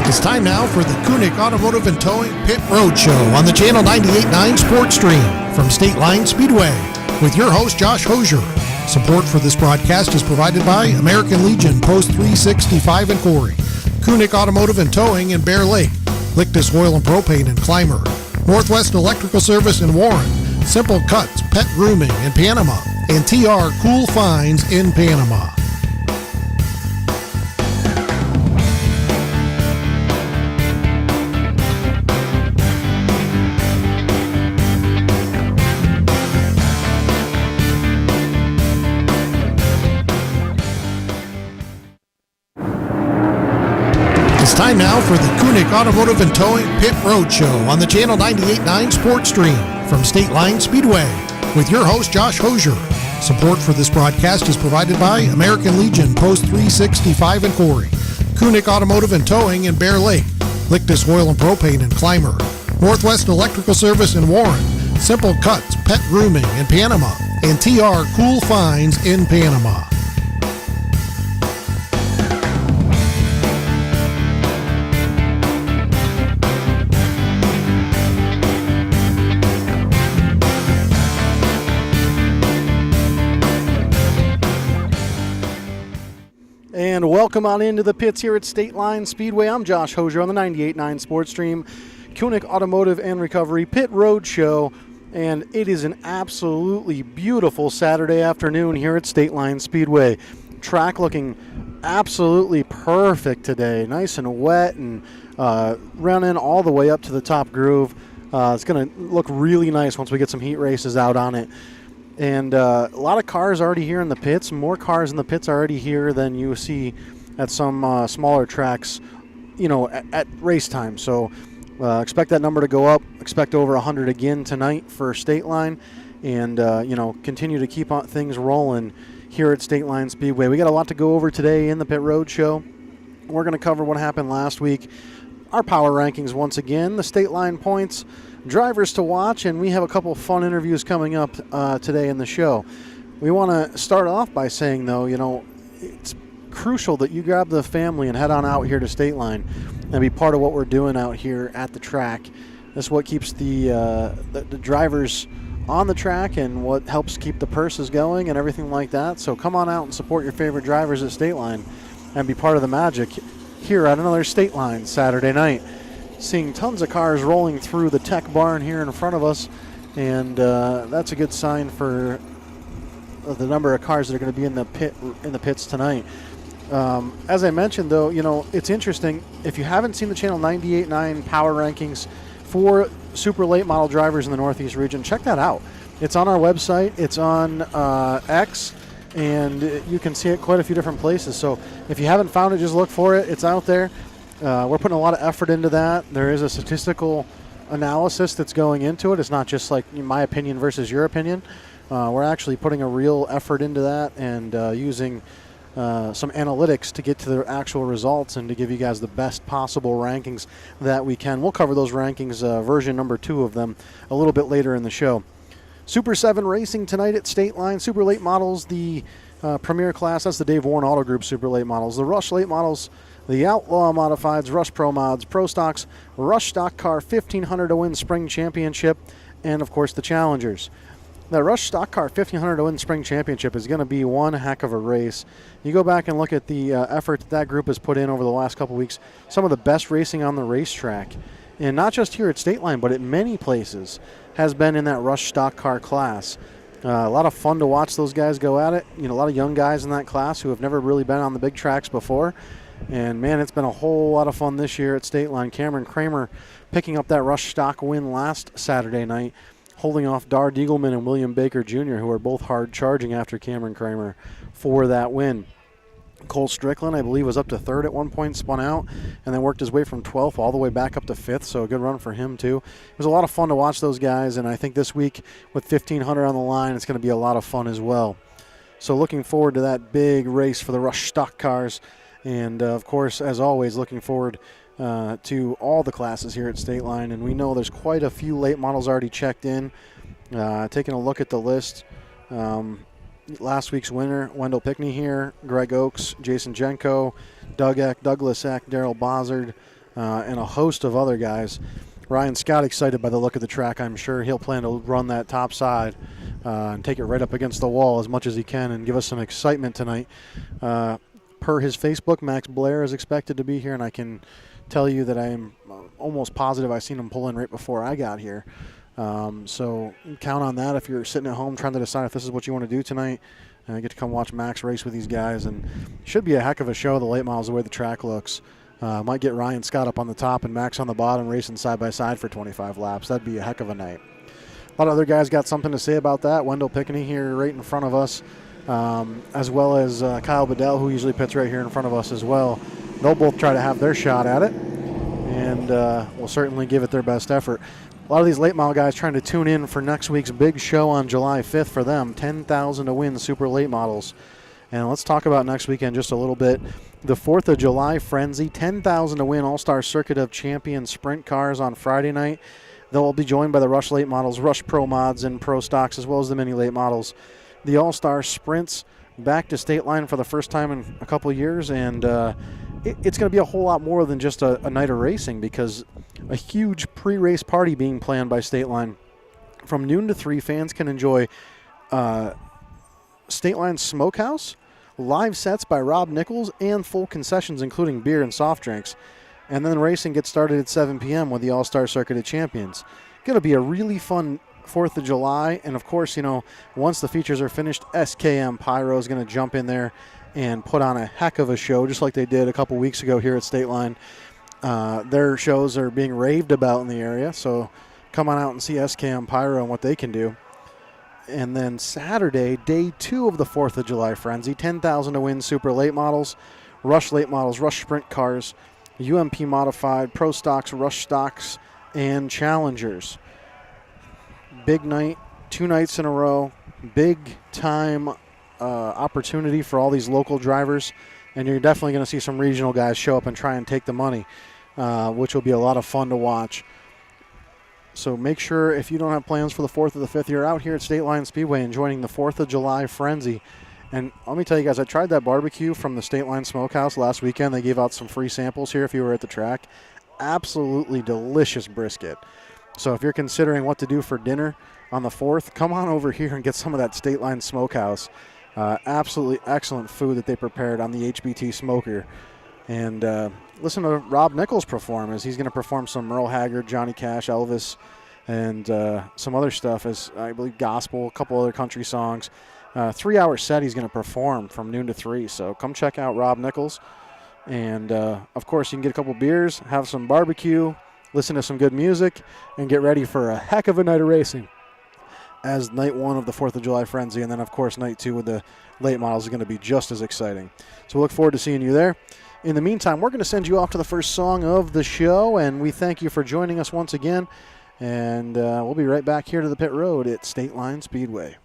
It's time now for the Kucnick Automotive and Towing Pit Road Show on the Channel 98.9 Sports Stream from Stateline Speedway with your host, Josh Hosier. Support for this broadcast is provided by American Legion Post 365 in Corey, Kucnick Automotive and Towing in Bear Lake, Lictus Oil Propane in Clymer, Northwest Electrical Service in Warren, Simple Cuts Pet Grooming in Panama, and TR Cool Finds in Panama. It's time now for the Kucnick Automotive and Towing Pit Road Show on the Channel 98.9 Sports Stream from Stateline Speedway with your host, Josh Hosier. Support for this broadcast is provided by American Legion Post 365 in Corey, Kucnick Automotive and Towing in Bear Lake, Lictus Oil Propane in Clymer, Northwest Electrical Service in Warren, Simple Cuts Pet Grooming in Panama, and TR Cool Finds in Panama. And welcome on into the pits here at Stateline Speedway. I'm Josh Hosier on the 98.9 Sports Stream, Kucnick Automotive and Recovery Pit Road Show. And it is an absolutely beautiful Saturday afternoon here at Stateline Speedway. Track looking absolutely perfect today. Nice and wet and running all the way up to the top groove. It's going to look really nice once we get some heat races out on it. And a lot of cars already here in the pits. More cars in the pits already here than you see at some smaller tracks, at race time. So expect that number to go up. Expect over 100 again tonight for Stateline. And, continue to keep on things rolling here at Stateline Speedway. We got a lot to go over today in the Pit Road Show. We're going to cover what happened last week, our power rankings once again, the Stateline points, drivers to watch, and we have a couple fun interviews coming up today in the show. We want to start off by saying, though, it's crucial that you grab the family and head on out here to Stateline and be part of what we're doing out here at the track. That's what keeps the drivers on the track and what helps keep the purses going and everything like that. So come on out and support your favorite drivers at Stateline and be part of the magic here at another Stateline Saturday night. Seeing tons of cars rolling through the tech barn here in front of us, and that's a good sign for the number of cars that are going to be in the pits tonight. As I mentioned, though, it's interesting. If you haven't seen the Channel 98.9 Power Rankings for super late model drivers in the Northeast region, check that out. It's on our website. It's on X, and you can see it quite a few different places. So if you haven't found it, just look for it. It's out there. We're putting a lot of effort into that. There is a statistical analysis that's going into it. It's not just like my opinion versus your opinion. We're actually putting a real effort into that and using some analytics to get to the actual results and to give you guys the best possible rankings that we can. We'll cover those rankings, version number 2 of them, a little bit later in the show. Super 7 racing tonight at Stateline. Super late models, the premier class. That's the Dave Warren Auto Group super late models. The Rush late models, the Outlaw Modifieds, Rush Pro Mods, Pro Stocks, Rush Stock Car 1500 to win Spring Championship, and of course the Challengers. The Rush Stock Car 1500 to win Spring Championship is going to be one heck of a race. You go back and look at the effort that group has put in over the last couple weeks, some of the best racing on the racetrack, and not just here at Stateline, but at many places, has been in that Rush Stock Car class. A lot of fun to watch those guys go at it. A lot of young guys in that class who have never really been on the big tracks before. And, man, it's been a whole lot of fun this year at Stateline. Cameron Kramer picking up that Rush Stock win last Saturday night, holding off Dar Diegelman and William Baker Jr., who are both hard charging after Cameron Kramer for that win. Cole Strickland, I believe, was up to 3rd at one point, spun out, and then worked his way from 12th all the way back up to 5th, so a good run for him, too. It was a lot of fun to watch those guys, and I think this week with 1,500 on the line, it's going to be a lot of fun as well. So looking forward to that big race for the Rush Stock Cars. And, of course, as always, looking forward to all the classes here at Stateline. And we know there's quite a few late models already checked in. Taking a look at the list, last week's winner, Wendell Pickney here, Greg Oakes, Jason Jenko, Doug Eck, Douglas Eck, Daryl Bozzard, and a host of other guys. Ryan Scott excited by the look of the track. I'm sure he'll plan to run that top side and take it right up against the wall as much as he can and give us some excitement tonight. Per his Facebook, Max Blair is expected to be here, and I can tell you that I am almost positive I seen him pull in right before I got here. So count on that if you're sitting at home trying to decide if this is what you want to do tonight. Get to come watch Max race with these guys, and should be a heck of a show, the late models, the way the track looks. Might get Ryan Scott up on the top and Max on the bottom racing side by side for 25 laps. That'd be a heck of a night. A lot of other guys got something to say about that. Wendell Pickney here right in front of us, as well as Kyle Bedell, who usually pits right here in front of us as well. They'll both try to have their shot at it, and will certainly give it their best effort. A lot of these late model guys trying to tune in for next week's big show on July 5th for them, 10,000 to win super late models. And let's talk about next weekend just a little bit. The 4th of July Frenzy, 10,000 to win All-Star Circuit of Champions Sprint Cars on Friday night. They'll be joined by the Rush Late Models, Rush Pro Mods, and Pro Stocks, as well as the Mini Late Models. The All-Star Sprints back to Stateline for the first time in a couple of years, and it's going to be a whole lot more than just a night of racing, because a huge pre-race party being planned by Stateline. From noon to 3, fans can enjoy Stateline Smokehouse, live sets by Rob Nichols, and full concessions including beer and soft drinks. And then racing gets started at 7 p.m. with the All-Star Circuit of Champions. Going to be a really fun 4th of July. And, of course, once the features are finished, SKM Pyro is going to jump in there and put on a heck of a show, just like they did a couple weeks ago here at Stateline. Their shows are being raved about in the area, so come on out and see SKM Pyro and what they can do. And then Saturday, day 2 of the 4th of July Frenzy, 10,000 to win super late models, Rush Late Models, Rush Sprint Cars, UMP Modified, Pro Stocks, Rush Stocks, and Challengers. Big night, 2 nights in a row, big time opportunity for all these local drivers, and you're definitely going to see some regional guys show up and try and take the money, which will be a lot of fun to watch. So make sure, if you don't have plans for the 4th or the 5th, you're out here at Stateline Speedway and joining the 4th of July Frenzy. And let me tell you guys, I tried that barbecue from the Stateline Smokehouse last weekend. They gave out some free samples here if you were at the track. Absolutely delicious brisket. So if you're considering what to do for dinner on the 4th, come on over here and get some of that Stateline Smokehouse. Absolutely excellent food that they prepared on the HBT smoker. And listen to Rob Nichols perform, as he's going to perform some Merle Haggard, Johnny Cash, Elvis, and some other stuff, as I believe gospel, a couple other country songs. 3-hour set he's going to perform from noon to 3. So come check out Rob Nichols. And, of course, you can get a couple beers, have some barbecue, listen to some good music, and get ready for a heck of a night of racing as night 1 of the 4th of July Frenzy. And then, of course, night 2 with the late models is going to be just as exciting. So we look forward to seeing you there. In the meantime, we're going to send you off to the first song of the show, and we thank you for joining us once again. And we'll be right back here to the pit road at Stateline Speedway.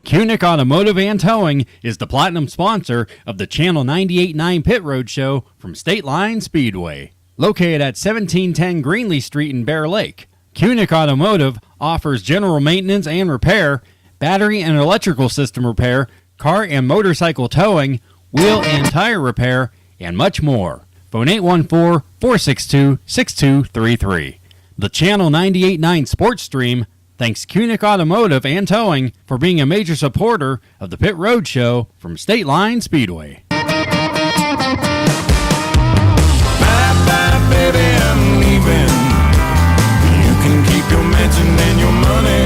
Kucnick Automotive and Towing is the platinum sponsor of the Channel 98.9 Pit Road Show from Stateline Speedway. Located at 1710 Greenlee Street in Bear Lake, Kucnick Automotive offers general maintenance and repair, battery and electrical system repair, car and motorcycle towing, wheel and tire repair, and much more. Phone 814-462-6233. The Channel 98.9 Sports Stream thanks Kucnick Automotive and Towing for being a major supporter of the Pit Road Show from Stateline Speedway. Bye-bye, baby, I'm leaving. You can keep your mansion and your money,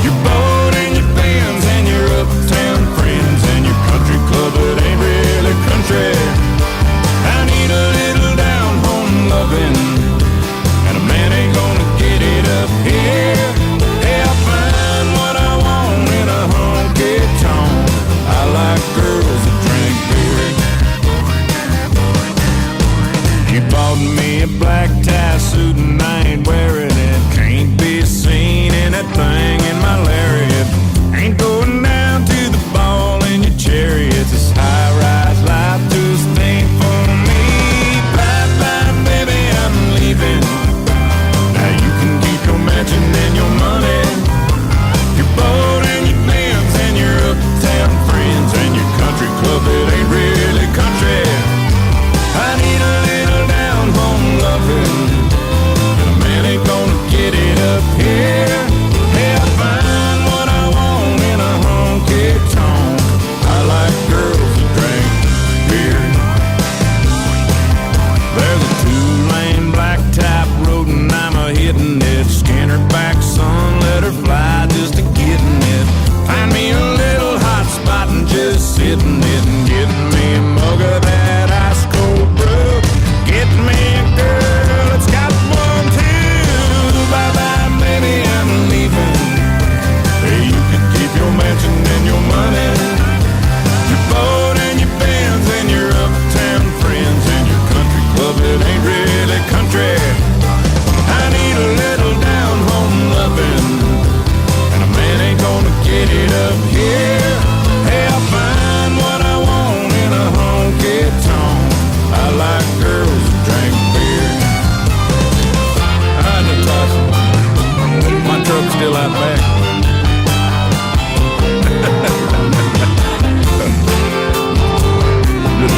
your boat and your bands and your uptown friends and your country club that ain't really country. I need a little down-home loving, and a man ain't gonna get it up here. Hey, I'll find what I want in a honky-tonk. I like girls that drink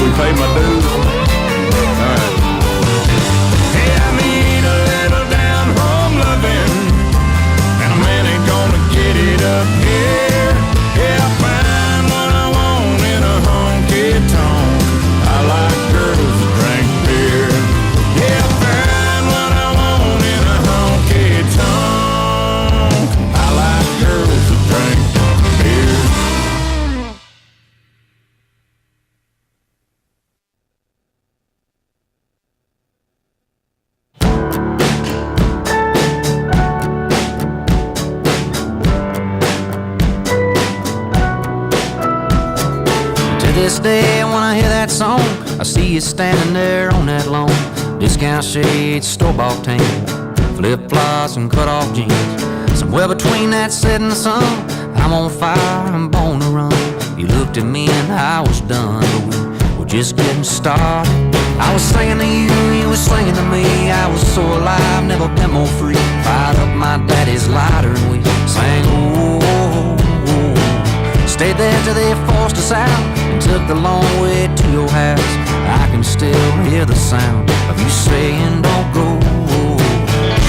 we pay my dues. All right. Hey, I need a little down home loving, and a man ain't gonna get it up here. Yeah, I find what I want in a honky tonk. I like girls that drink beer. Yeah, I find what I want in a honky tonk. I like girls that drink beer. To this day, when I hear that song, I see you standing there on that lawn. Discount shades, store-bought tan, flip-flops and cut-off jeans. Somewhere between that setting sun, I'm on fire and born to run. You looked at me and I was done, but we were just getting started. I was singing to you, you were singing to me. I was so alive, never been more free. Fired up my daddy's lighter and we sang, oh, oh, oh. Stayed there till they forced us out and took the long way to your house. I can still hear the sound of you saying, don't go.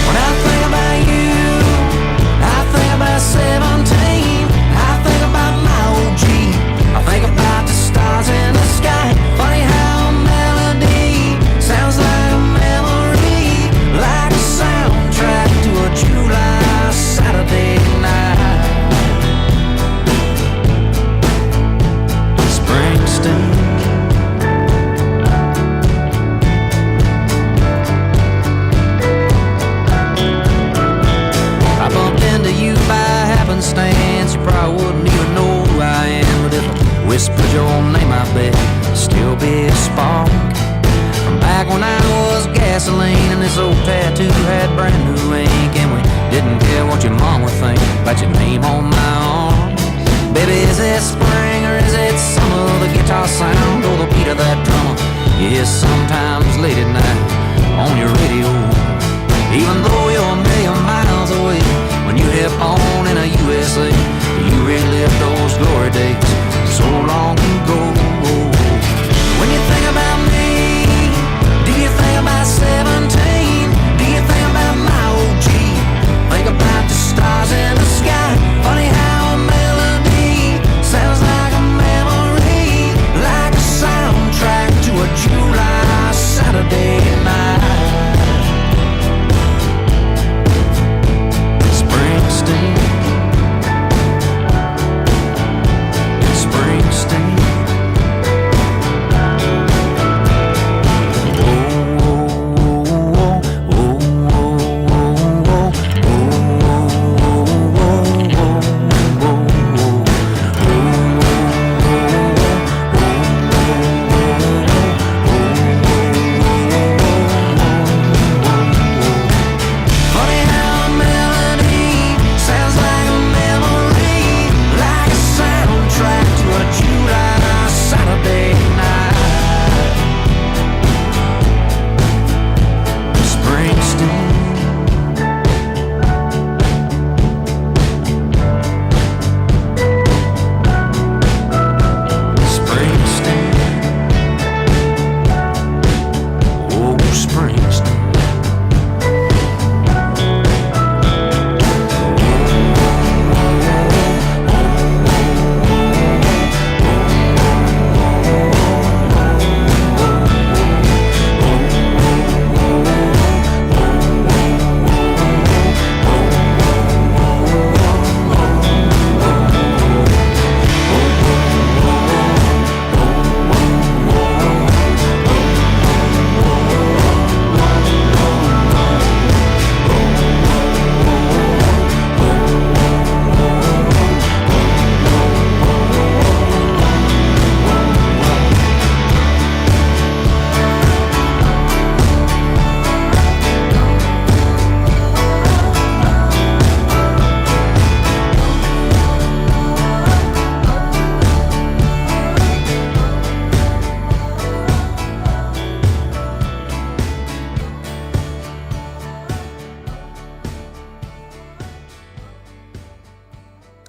When I think about you, I think about 17. I think about my old Jeep. I think about the stars in the sky. Funny how a melody sounds like a memory, like a soundtrack to a July Saturday night. Springsteen. I bumped into you by happenstance. You probably wouldn't even know who I am, but if I whispered your name, I bet it'd still be a spark. From back when I was gasoline and this old tattoo had brand new ink, and we didn't care what your mom would think about your name on my arm. Baby, is it spring or is it summer? The guitar sound or the beat of that drummer? Yes, sometimes late at night on your radio. Even though you're a million miles away, when you hit on in a USA, you relive those glory days so long ago. When you think about me, do you think about 17? Do you think about my old Jeep? Think about the stars in the sky. Funny how a melody sounds like a memory, like a soundtrack to a July Saturday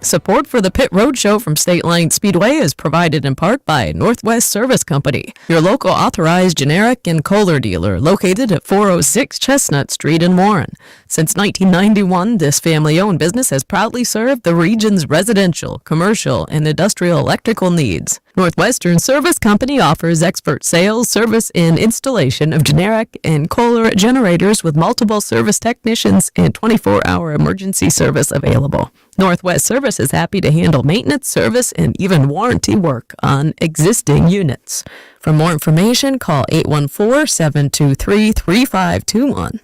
Support for the Pit Road Show from Stateline Speedway is provided in part by Northwest Service Company, your local authorized generic and Kohler dealer located at 406 Chestnut Street in Warren. Since 1991, this family-owned business has proudly served the region's residential, commercial, and industrial electrical needs. Northwestern Service Company offers expert sales, service, and installation of generic and Kohler generators with multiple service technicians and 24-hour emergency service available. Northwest Service is happy to handle maintenance, service, and even warranty work on existing units. For more information, call 814-723-3521.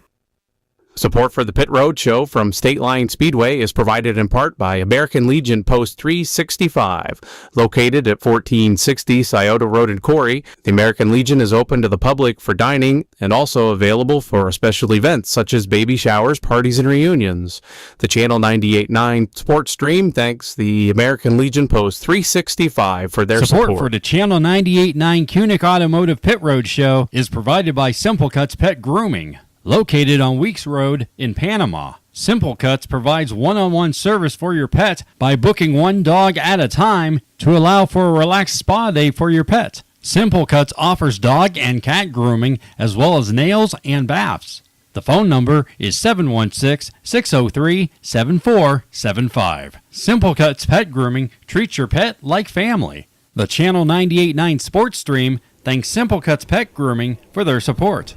Support for the Pit Road Show from Stateline Speedway is provided in part by American Legion Post 365, located at 1460 Scioto Road in Corey. The American Legion is open to the public for dining and also available for special events such as baby showers, parties, and reunions. The Channel 98.9 Sports Stream thanks the American Legion Post 365 for their support. Support for the Channel 98.9 Kucnick Automotive Pit Road Show is provided by Simple Cuts Pet Grooming. Located on Weeks Road in Panama, Simple Cuts provides one-on-one service for your pet by booking one dog at a time to allow for a relaxed spa day for your pet. Simple Cuts offers dog and cat grooming as well as nails and baths. The phone number is 716-603-7475. Simple Cuts Pet Grooming treats your pet like family. The Channel 98.9 Sports Stream thanks Simple Cuts Pet Grooming for their support.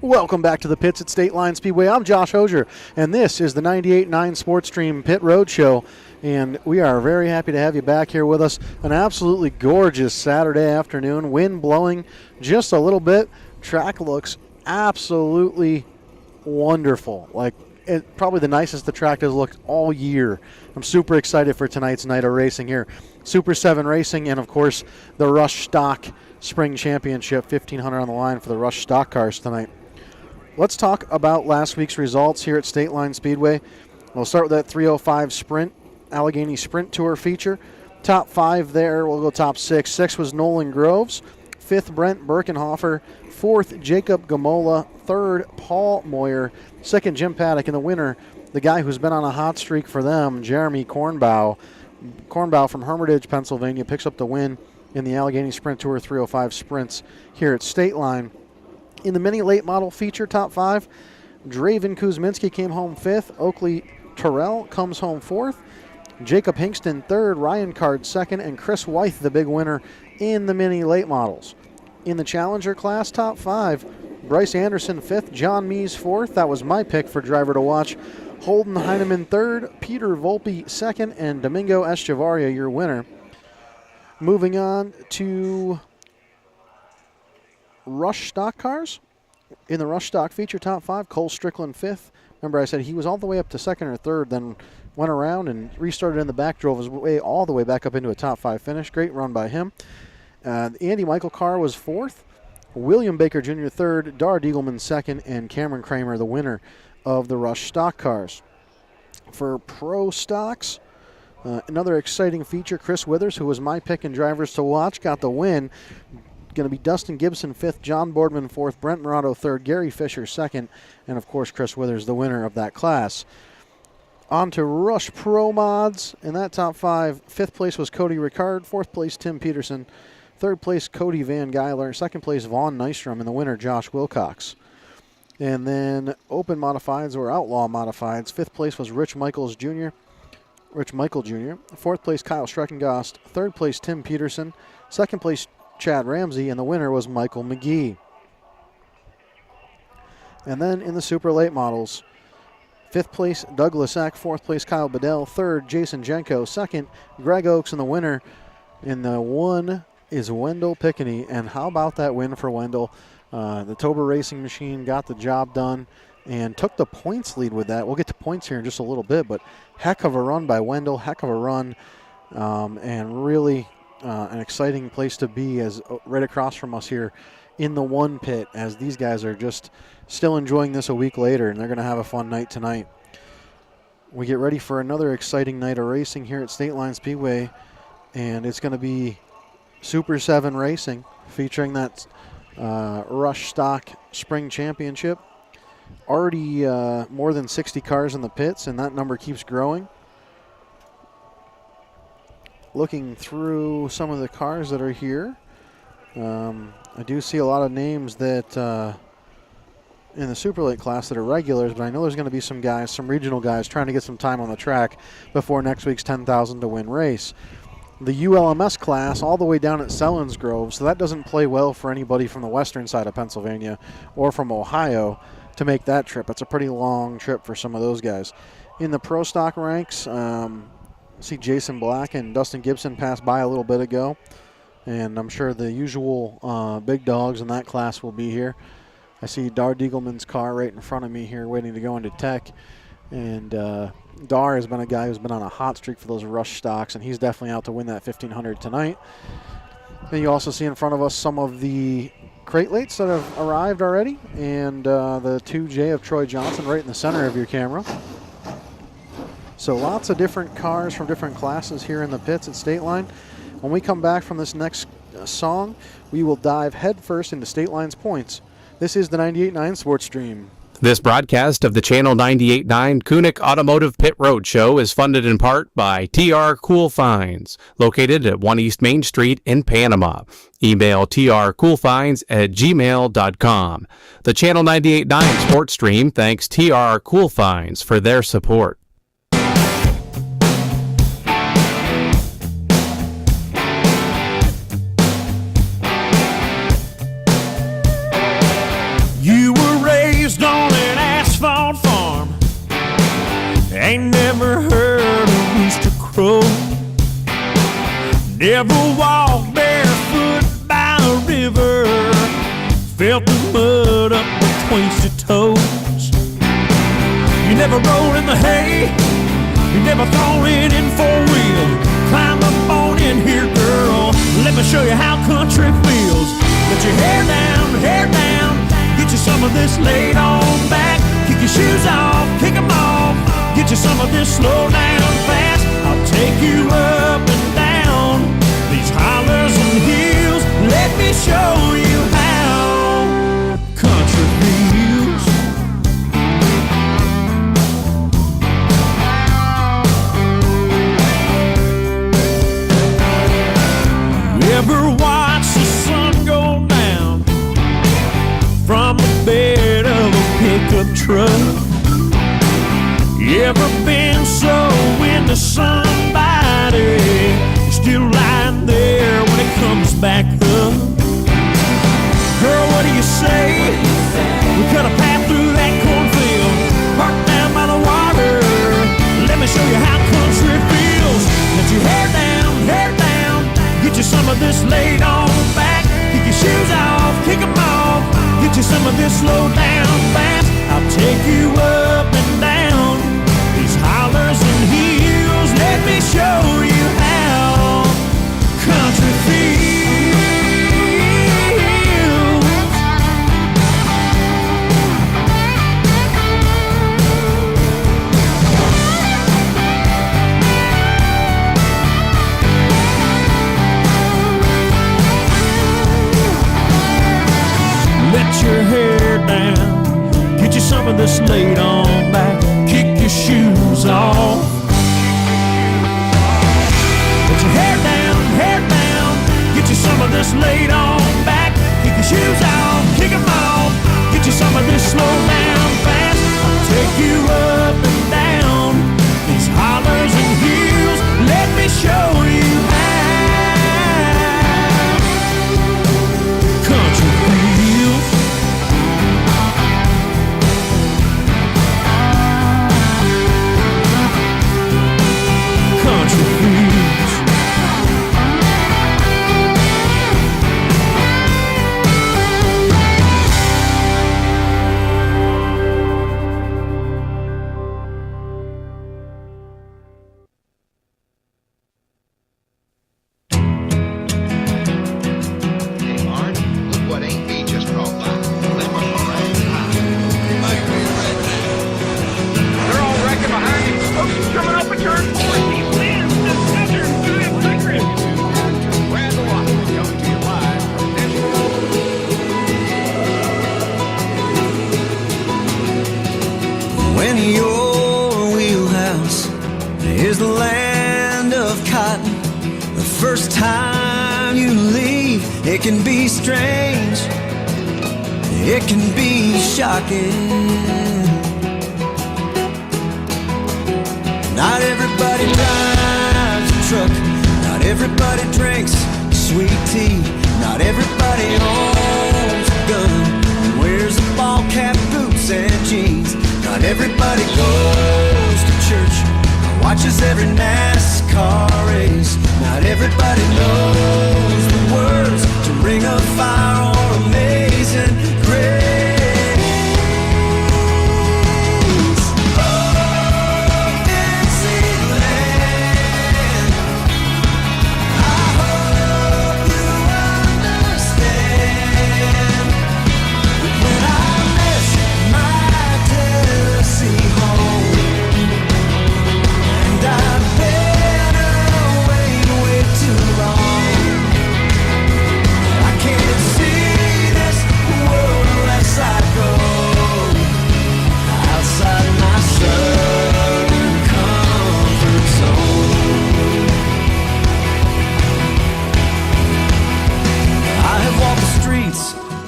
Welcome back to the pits at Stateline Speedway. I'm Josh Hosier, and this is the 98.9 Sports Stream Pit Road Show. And we are very happy to have you back here with us. An absolutely gorgeous Saturday afternoon. Wind blowing just a little bit. Track looks absolutely wonderful. Probably the nicest the track has looked all year. I'm super excited for tonight's night of racing here. Super 7 Racing and, of course, the Rush Stock Spring Championship. 1,500 on the line for the Rush Stock cars tonight. Let's talk about last week's results here at Stateline Speedway. We'll start with that 305 Sprint, Allegheny Sprint Tour feature. Top 5 there, we'll go top 6. 6 was Nolan Groves. 5th, Brent Birkenhofer. 4th, Jacob Gamola. 3rd, Paul Moyer. 2nd, Jim Paddock. And the winner, the guy who's been on a hot streak for them, Jeremy Kornbaugh. Kornbaugh from Hermitage, Pennsylvania, picks up the win in the Allegheny Sprint Tour 305 Sprints here at Stateline. In the mini late model feature, top 5, Draven Kuzminski came home 5th. Oakley Terrell comes home 4th. Jacob Hingston 3rd. Ryan Card 2nd. And Chris Wythe, the big winner in the mini late models. In the Challenger class, top 5, Bryce Anderson 5th. John Mees 4th. That was my pick for driver to watch. Holden Heineman 3rd. Peter Volpe 2nd. And Domingo Echevarria, your winner. Moving on to Rush Stock cars. In the Rush Stock feature, top 5, Cole Strickland 5th. Remember I said he was all the way up to 2nd or 3rd, then went around and restarted in the back, drove his way all the way back up into a top 5 finish. Great run by him. The Andy Michael car was 4th. William Baker Jr. 3rd. Dar Diegelman 2nd. And Cameron Kramer, the winner of the Rush Stock cars. For Pro Stocks, another exciting feature, Chris Withers, who was my pick in drivers to watch, got the win. Going to be Dustin Gibson 5th, John Boardman 4th, Brent Murado 3rd, Gary Fisher 2nd, and of course Chris Withers, the winner of that class. On to Rush Pro Mods. In that top 5, 5th place was Cody Ricard, 4th place Tim Peterson, 3rd place Cody Van Geiler, 2nd place Vaughn Nystrom, and the winner Josh Wilcox. And then Open Modifieds or Outlaw Modifieds, 5th place was Rich Michael Jr., 4th place Kyle Streckengost, 3rd place Tim Peterson, 2nd place Chad Ramsey, and the winner was Michael McGee. And then in the super late models, 5th place Douglas Eck, 4th place Kyle Bedell, 3rd Jason Jenko, 2nd Greg Oakes, and the winner in the 1 is Wendell Pickney. And how about that win for Wendell? The Tober Racing Machine got the job done and took the points lead with that. We'll get to points here in just a little bit, but heck of a run by Wendell, heck of a run, and really an exciting place to be as right across from us here in the 1 pit, as these guys are just still enjoying this a week later, and they're going to have a fun night tonight. We get ready for another exciting night of racing here at Stateline Speedway, and it's going to be Super 7 Racing featuring that Rush Stock Spring Championship. Already more than 60 cars in the pits, and that number keeps growing. looking through some of the cars that are here, I do see a lot of names that in the Super Late class that are regulars, but I know there's going to be some guys, some regional guys, trying to get some time on the track before next week's 10,000 to win race. The ULMS class all the way down at Selinsgrove, so that doesn't play well for anybody from the western side of Pennsylvania or from Ohio to make that trip. It's a pretty long trip for some of those guys. In the Pro Stock ranks, see Jason Black and Dustin Gibson pass by a little bit ago, and I'm sure the usual big dogs in that class will be here. I see Dar Diegelman's car right in front of me here waiting to go into tech, and Dar has been a guy who's been on a hot streak for those rush stocks, and he's definitely out to win that 1500 tonight. Then you also see in front of us some of the crate lates that have arrived already, and the 2J of Troy Johnson right in the center of your camera. So lots of different cars from different classes here in the pits at Stateline. When we come back from this next song, we will dive headfirst into Stateline's points. This is the 98.9 Sports Stream. This broadcast of the Channel 98.9 Kucnick Automotive Pit Road Show is funded in part by TR Cool Finds, located at 1 East Main Street in Panama. Email trcoolfinds@gmail.com. The Channel 98.9 Sports Stream thanks TR Cool Finds for their support. You were raised on an asphalt farm, ain't never heard a rooster crow, never walked barefoot by a river, felt the mud up between your toes. You never rolled in the hay, you never thrown it in four-wheel. Climb up on in here, girl, let me show you how country feels. Let your hair down, get you some of this laid on back. Kick your shoes off, kick them off. Get you some of this slow down fast. I'll take you up and down these hollers and hills. Let me show you how country feels. You ever watch the sun go down from the bed of a pickup truck? You ever been so into somebody you're still lying there when it comes back up? Girl, what do you say? We cut a path through that cornfield, parked down by the water. Let me show you how country feels. Let your hair down, get you some of this laid on back. Kick your shoes off, kick them off. Get you some of this slow down fast. I'll take you up and down these hollers and hills. Let me show you how country feels. Let your hair down, get you some of this laid on back. Kick your shoes off. Let your hair down, get you some of this laid on back. Kick your shoes off, kick them off. Get you some of this slow down fast. I'll take you up and down these hollers and hills. Let me show you how country feels. Country feels. first time you leave, it can be strange, it can be shocking. Not everybody drives a truck, not everybody drinks sweet tea, not everybody owns a gun and wears a ball cap, boots and jeans. Not everybody goes to church or watches every NASCAR race. Not everybody knows the words to Ring of Fire or Amazing Grace.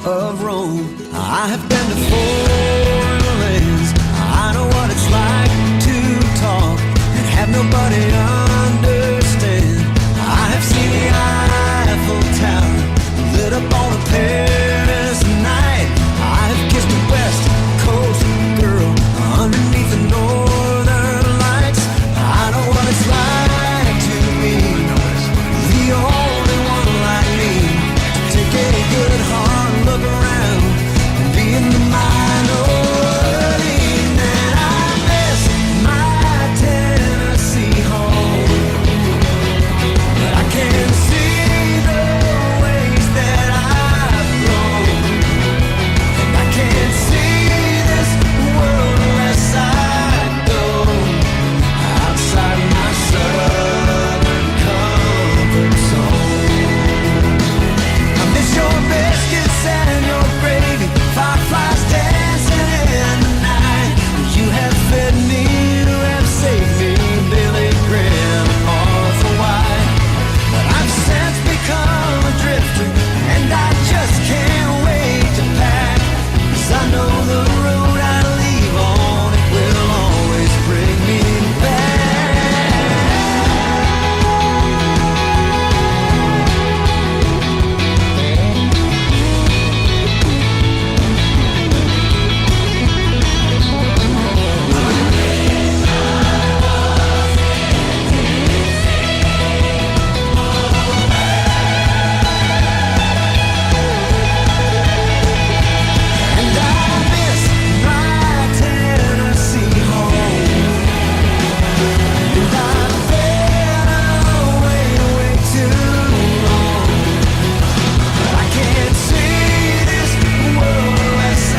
Of Rome, I have been to foreign lands. I know what it's like to talk and have nobody understand. I have seen the Eiffel Tower lit up on a Paris night. I have kissed a West Coast girl underneath the northern lights. I know what it's like to be the only one like me, to take a good hard look around and be in the minority. And I miss my Tennessee home, but I can see the ways that I've grown, and I can't see this world unless I go outside my southern comfort zone. I miss your biscuits and your gravy, fireflies dancing in the night. You have fed me, you have saved me, Billy Graham and Martha White. But I've since become a drifter, and I just can't wait to pack, 'cause I know the road I leave on, it will always bring me back. And I miss my Tennessee home, and I've been away way too long. But I can't see this world unless I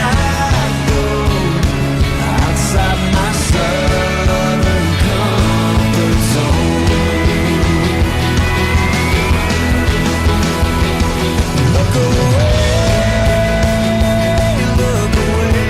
go outside my southern comfort zone. Look away, look away.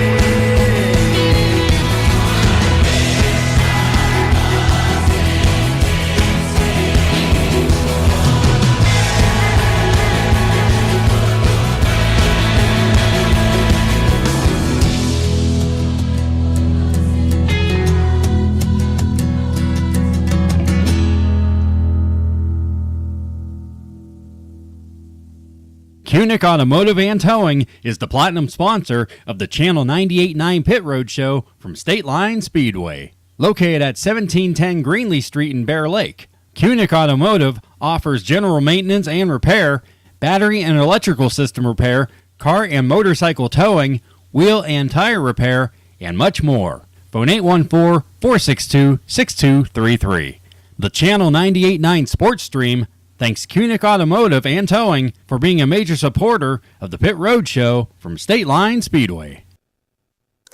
Kucnick Automotive and Towing is the platinum sponsor of the Channel 98.9 Pit Road Show from Stateline Speedway. Located at 1710 Greenlee Street in Bear Lake, Kucnick Automotive offers general maintenance and repair, battery and electrical system repair, car and motorcycle towing, wheel and tire repair, and much more. Phone 814-462-6233. The Channel 98.9 Sports Stream thanks Kucnick Automotive and Towing for being a major supporter of the Pit Road Show from Stateline Speedway.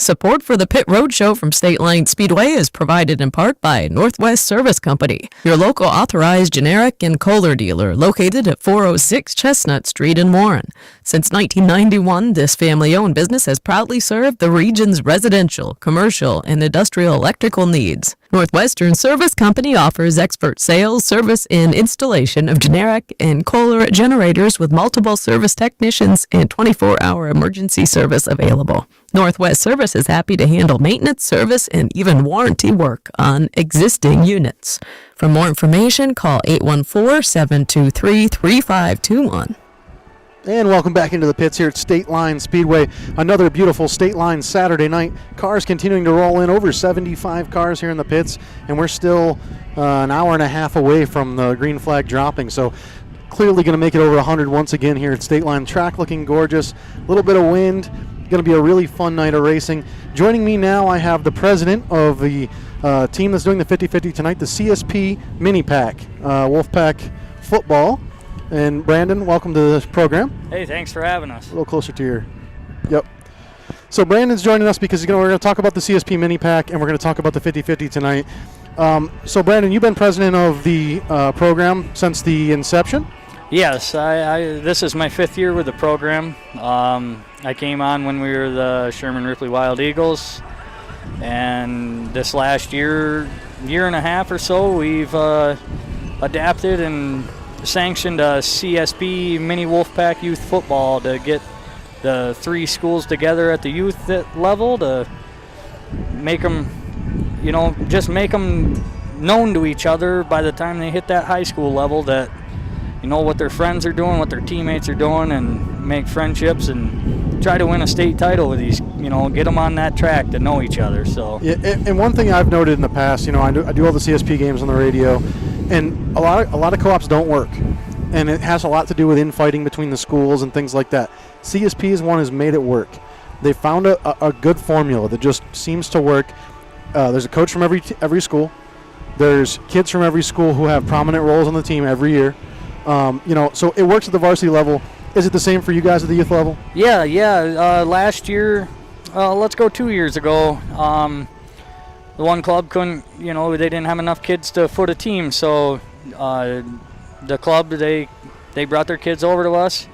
Support for the Pit Road Show from Stateline Speedway is provided in part by Northwest Service Company, your local authorized generic and Kohler dealer located at 406 Chestnut Street in Warren. Since 1991, this family-owned business has proudly served the region's residential, commercial, and industrial electrical needs. Northwestern Service Company offers expert sales, service, and installation of generic and Kohler generators with multiple service technicians and 24-hour emergency service available. Northwest Service is happy to handle maintenance, service, and even warranty work on existing units. For more information, call 814-723-3521. And welcome back into the pits here at Stateline Speedway. Another beautiful Stateline Saturday night. Cars continuing to roll in, over 75 cars here in the pits, and we're still an hour and a half away from the green flag dropping. So clearly going to make it over 100 once again here at Stateline. Track looking gorgeous, a little bit of wind. Going to be a really fun night of racing. Joining me now, I have the president of the team that's doing the 50-50 tonight, the CSP Mini Pack, Wolfpack Football. And Brandon, welcome to this program. Hey, thanks for having us. A little closer to your, yep. So Brandon's joining us because we're going to talk about the CSP Mini Pack and we're going to talk about the 50-50 tonight. So Brandon, you've been president of the program since the inception? Yes, this is my 5th year with the program. I came on when we were the Sherman Ripley Wild Eagles, and this last year and a half or so, we've adapted and sanctioned a CSP Mini Wolfpack Youth Football to get the 3 schools together at the youth level to make them, just make them known to each other by the time they hit that high school level, that what their friends are doing, what their teammates are doing, and make friendships and try to win a state title with these, get them on that track to know each other. So yeah, and one thing I've noted in the past, I do all the CSP games on the radio, and a lot of co-ops don't work, and it has a lot to do with infighting between the schools and things like that. CSP is one has made it work. They found a good formula that just seems to work. There's a coach from every school. There's kids from every school who have prominent roles on the team every year. So it works at the varsity level. Is it the same for you guys at the youth level? Yeah. Last year, let's go 2 years ago, the one club couldn't, they didn't have enough kids to foot a team. So the club, they brought their kids over to us,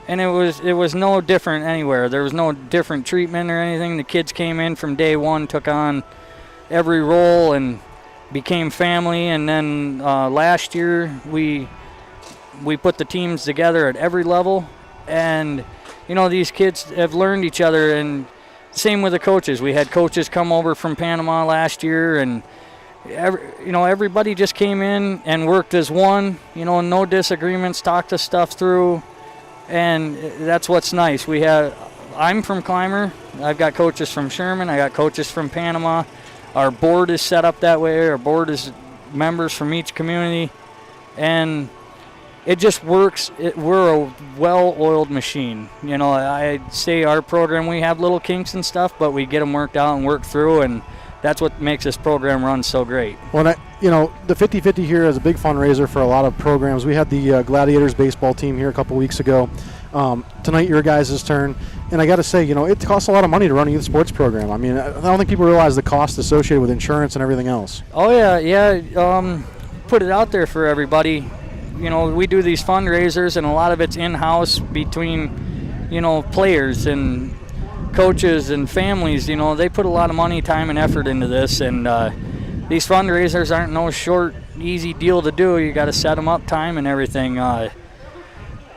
and it was no different anywhere. There was no different treatment or anything. The kids came in from day one, took on every role, and became family. And then last year, we put the teams together at every level, and these kids have learned each other, and same with the coaches. We had coaches come over from Panama last year, and everybody just came in and worked as one, no disagreements, talked the stuff through, and that's what's nice. I'm from Clymer. I've got coaches from Sherman. I got coaches from Panama. Our board is set up that way. Our board is members from each community, and it just works. We're a well-oiled machine. I say our program, we have little kinks and stuff, but we get them worked out and worked through, and that's what makes this program run so great. Well, the 50-50 here is a big fundraiser for a lot of programs. We had the Gladiators baseball team here a couple weeks ago. Tonight, your guys' turn. And I got to say, it costs a lot of money to run a youth sports program. I mean, I don't think people realize the cost associated with insurance and everything else. Oh, yeah. Put it out there for everybody. We do these fundraisers, and a lot of it's in-house between, players and coaches and families. They put a lot of money, time, and effort into this, and these fundraisers aren't no short, easy deal to do. You got to set them up, time, and everything.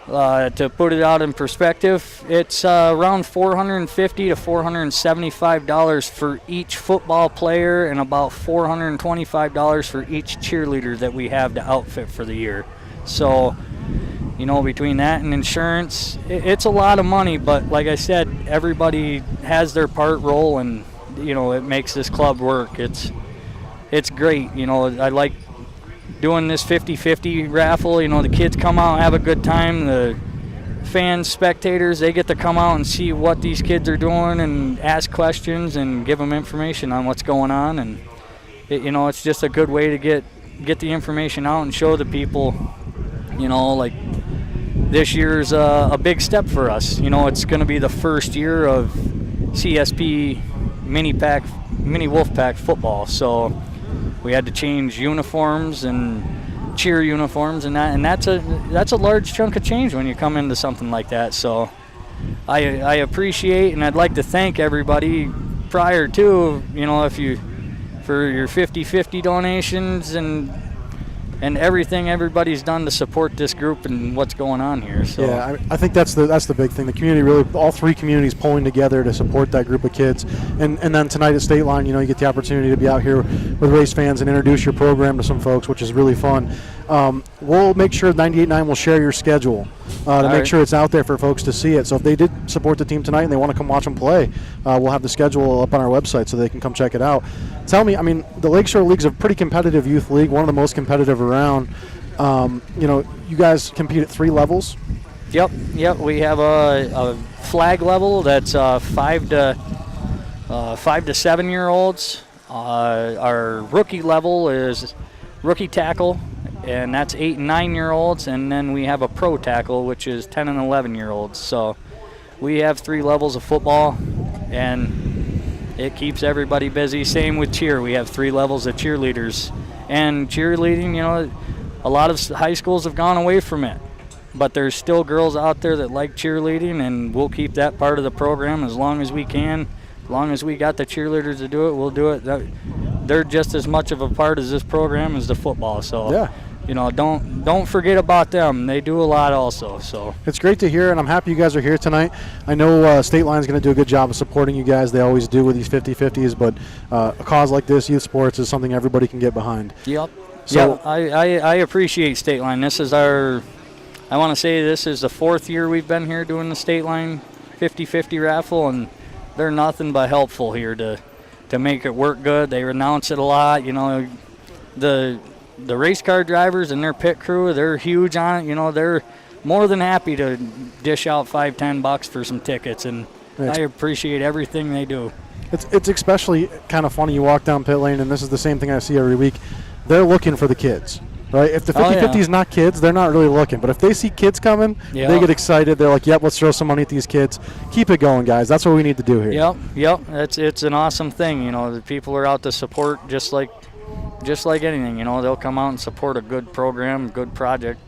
To put it out in perspective, it's around $450 to $475 for each football player, and about $425 for each cheerleader that we have to outfit for the year. So, between that and insurance, it's a lot of money, but like I said, everybody has their role, and, it makes this club work. It's great. I like doing this 50-50 raffle. The kids come out and have a good time. The fans, spectators, they get to come out and see what these kids are doing and ask questions and give them information on what's going on. And, it's just a good way to get the information out and show the people, like this year's a big step for us. It's going to be the first year of CSP mini Wolfpack football. So we had to change uniforms and cheer uniforms, and that's a large chunk of change when you come into something like that. So I appreciate, and I'd like to thank everybody prior to, for your 50-50 donations and everything everybody's done to support this group and what's going on here. So yeah, I think that's the big thing. The community really, all three communities pulling together to support that group of kids. And then tonight at Stateline, you get the opportunity to be out here with race fans and introduce your program to some folks, which is really fun. We'll make sure 98.9 will share your schedule to make sure it's out there for folks to see it. So if they did support the team tonight and they want to come watch them play, we'll have the schedule up on our website so they can come check it out. Tell me, the Lakeshore League's a pretty competitive youth league, one of the most competitive around. You guys compete at 3 levels? Yep. We have a flag level that's 5 to 7-year-olds. Our rookie level is rookie tackle, and that's 8 and 9-year-olds, and then we have a pro tackle, which is 10 and 11-year-olds. So we have 3 levels of football, and it keeps everybody busy. Same with cheer. We have 3 levels of cheerleaders. And cheerleading, a lot of high schools have gone away from it, but there's still girls out there that like cheerleading, and we'll keep that part of the program as long as we can. As long as we got the cheerleaders to do it, we'll do it. They're just as much of a part of this program as the football. So yeah. Don't forget about them. They do a lot also. So it's great to hear, and I'm happy you guys are here tonight. I know State Line's going to do a good job of supporting you guys. They always do with these 50-50s, but a cause like this, youth sports, is something everybody can get behind. Yep. So I appreciate State Line. This is I want to say this is the 4th year we've been here doing the State Line 50-50 raffle, and they're nothing but helpful here to make it work good. They announce it a lot. The race car drivers and their pit crew, they're huge on it. They're more than happy to dish out $5-10 for some tickets, and I appreciate everything they do. It's especially kind of funny. You walk down pit lane, and this is the same thing I see every week. They're looking for the kids, right? If the 50-50 is not kids, they're not really looking. But if they see kids coming, they get excited. They're like, yep, let's throw some money at these kids. Keep it going, guys. That's what we need to do here. Yep. It's an awesome thing. The people are out to support just like anything. They'll come out and support a good program, good project,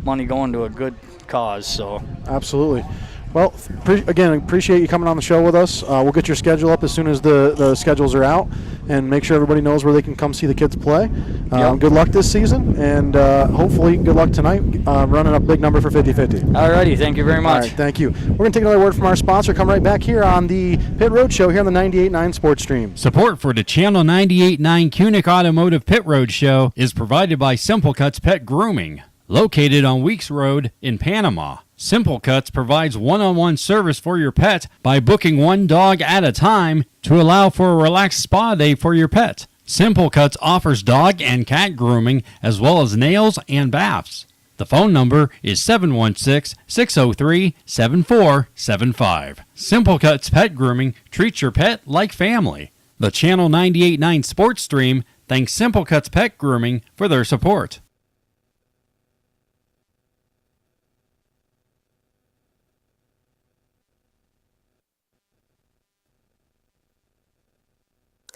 money going to a good cause. So absolutely. Well, again, appreciate you coming on the show with us. We'll get your schedule up as soon as the schedules are out, and make sure everybody knows where they can come see the kids play. Good luck this season, and hopefully good luck tonight running a big number for 50-50. All righty. Thank you very much. All right, thank you. We're going to take another word from our sponsor. Come right back here on the Pit Road Show here on the 98.9 Sports Stream. Support for the Channel 98.9 Kucnick Automotive Pit Road Show is provided by Simple Cuts Pet Grooming, located on Weeks Road in Panama. Simple Cuts provides one-on-one service for your pet by booking one dog at a time to allow for a relaxed spa day for your pet. Simple Cuts offers dog and cat grooming as well as nails and baths. The phone number is 716-603-7475. Simple Cuts Pet Grooming treats your pet like family. The Channel 98.9 Sports Stream thanks Simple Cuts Pet Grooming for their support.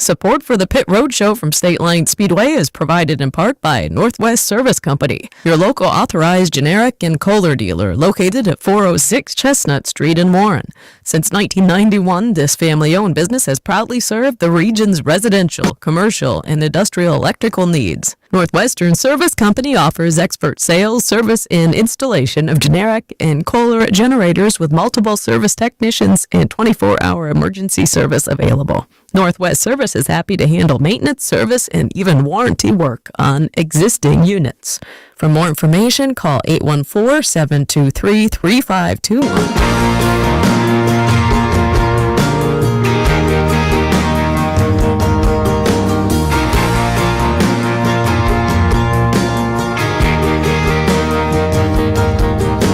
Support for the Pit Road Show from Stateline Speedway is provided in part by Northwest Service Company, your local authorized generic and Kohler dealer located at 406 Chestnut Street in Warren. Since 1991, this family-owned business has proudly served the region's residential, commercial, and industrial electrical needs. Northwestern Service Company offers expert sales, service, and installation of generic and Kohler generators with multiple service technicians and 24-hour emergency service available. Northwest Service is happy to handle maintenance, service, and even warranty work on existing units. For more information, call 814-723-3521.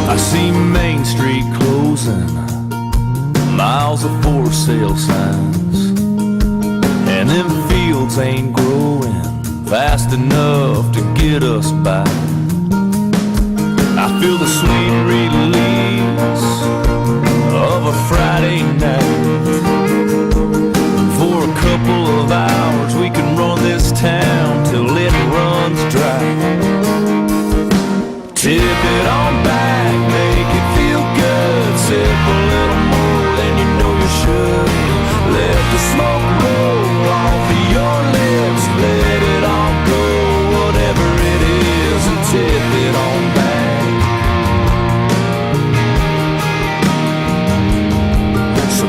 I see Main Street closing, miles of for sale signs, and them fields ain't growing fast enough to get us by. I feel the sweet release of a Friday night, for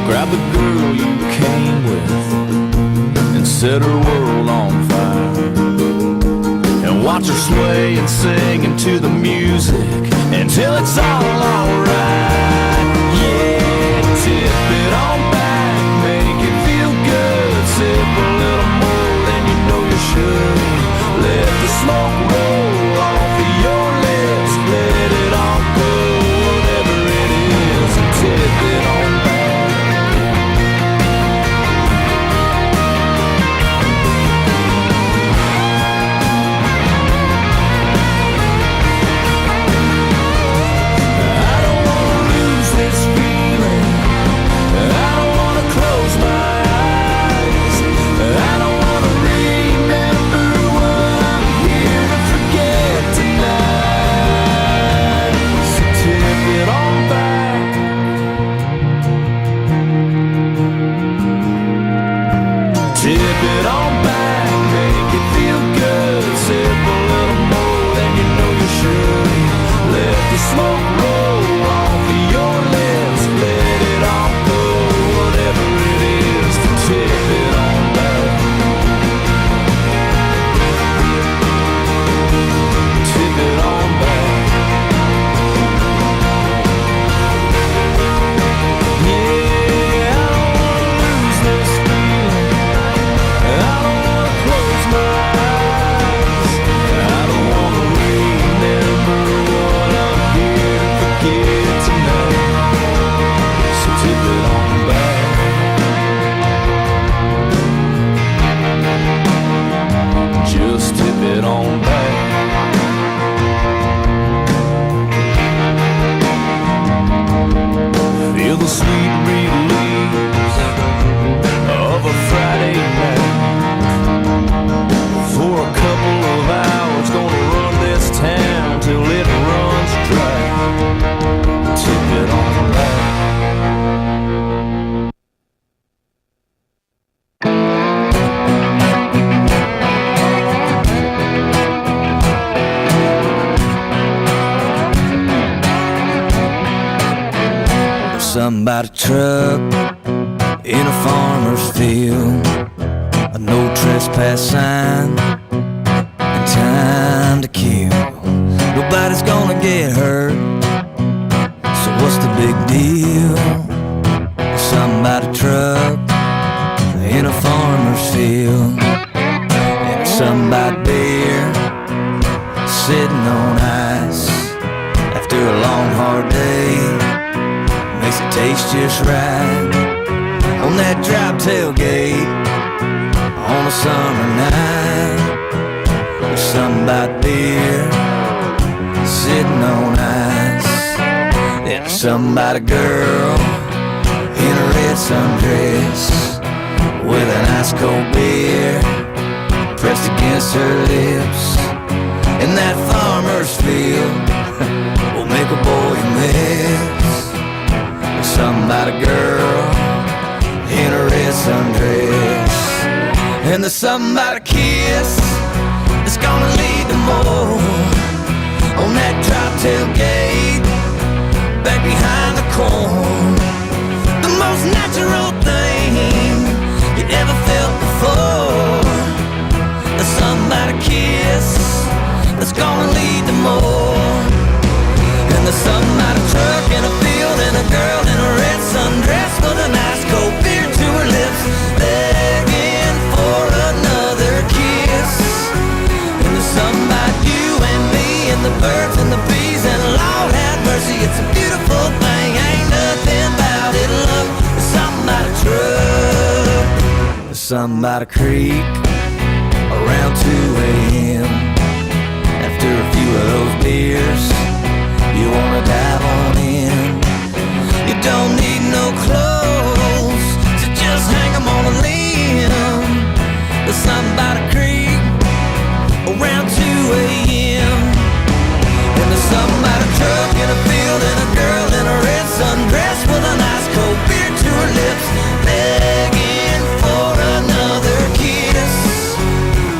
Grab the girl you came with and set her world on fire. And watch her sway and sing into the music until it's all alright. Yeah, tip it on back, make it feel good. Sip a little more than you know you should. Let the smoke roll off of your lips. Let it all go, whatever it is. Tip it on back. Somebody truck in a farmer's field, a no trespass sign, and time to kill. Nobody's gonna get hurt, so what's the big deal? Somebody truck in a farmer's field, and somebody beer sitting on ice after a long hard day. Makes it taste just right on that drop tailgate on a summer night. There's something about beer sitting on ice. And there's something about a girl in a red sundress with an ice cold beer pressed against her lips. And that farmer's field will make a boy miss. Something about a girl in a red sundress. And there's something about a kiss that's gonna lead to more on that drop tailgate back behind the corn. The most natural thing you ever felt before. There's something about a kiss that's gonna lead to more. And there's something about a truck in a field and a girl in a red sundress with a nice cold beer to her lips, begging for another kiss. And there's something about you and me and the birds and the bees, and Lord have mercy, it's a beautiful thing. Ain't nothing about it, look. There's something about a truck. There's something about a creek around 2 a.m. After a few of those beers, you wanna dive on in. You don't need no clothes to just hang them on a limb. There's something about a creek around 2 a.m. And there's something about a truck in a field and a girl in a red sundress with a nice cold beer to her lips, begging for another kiss.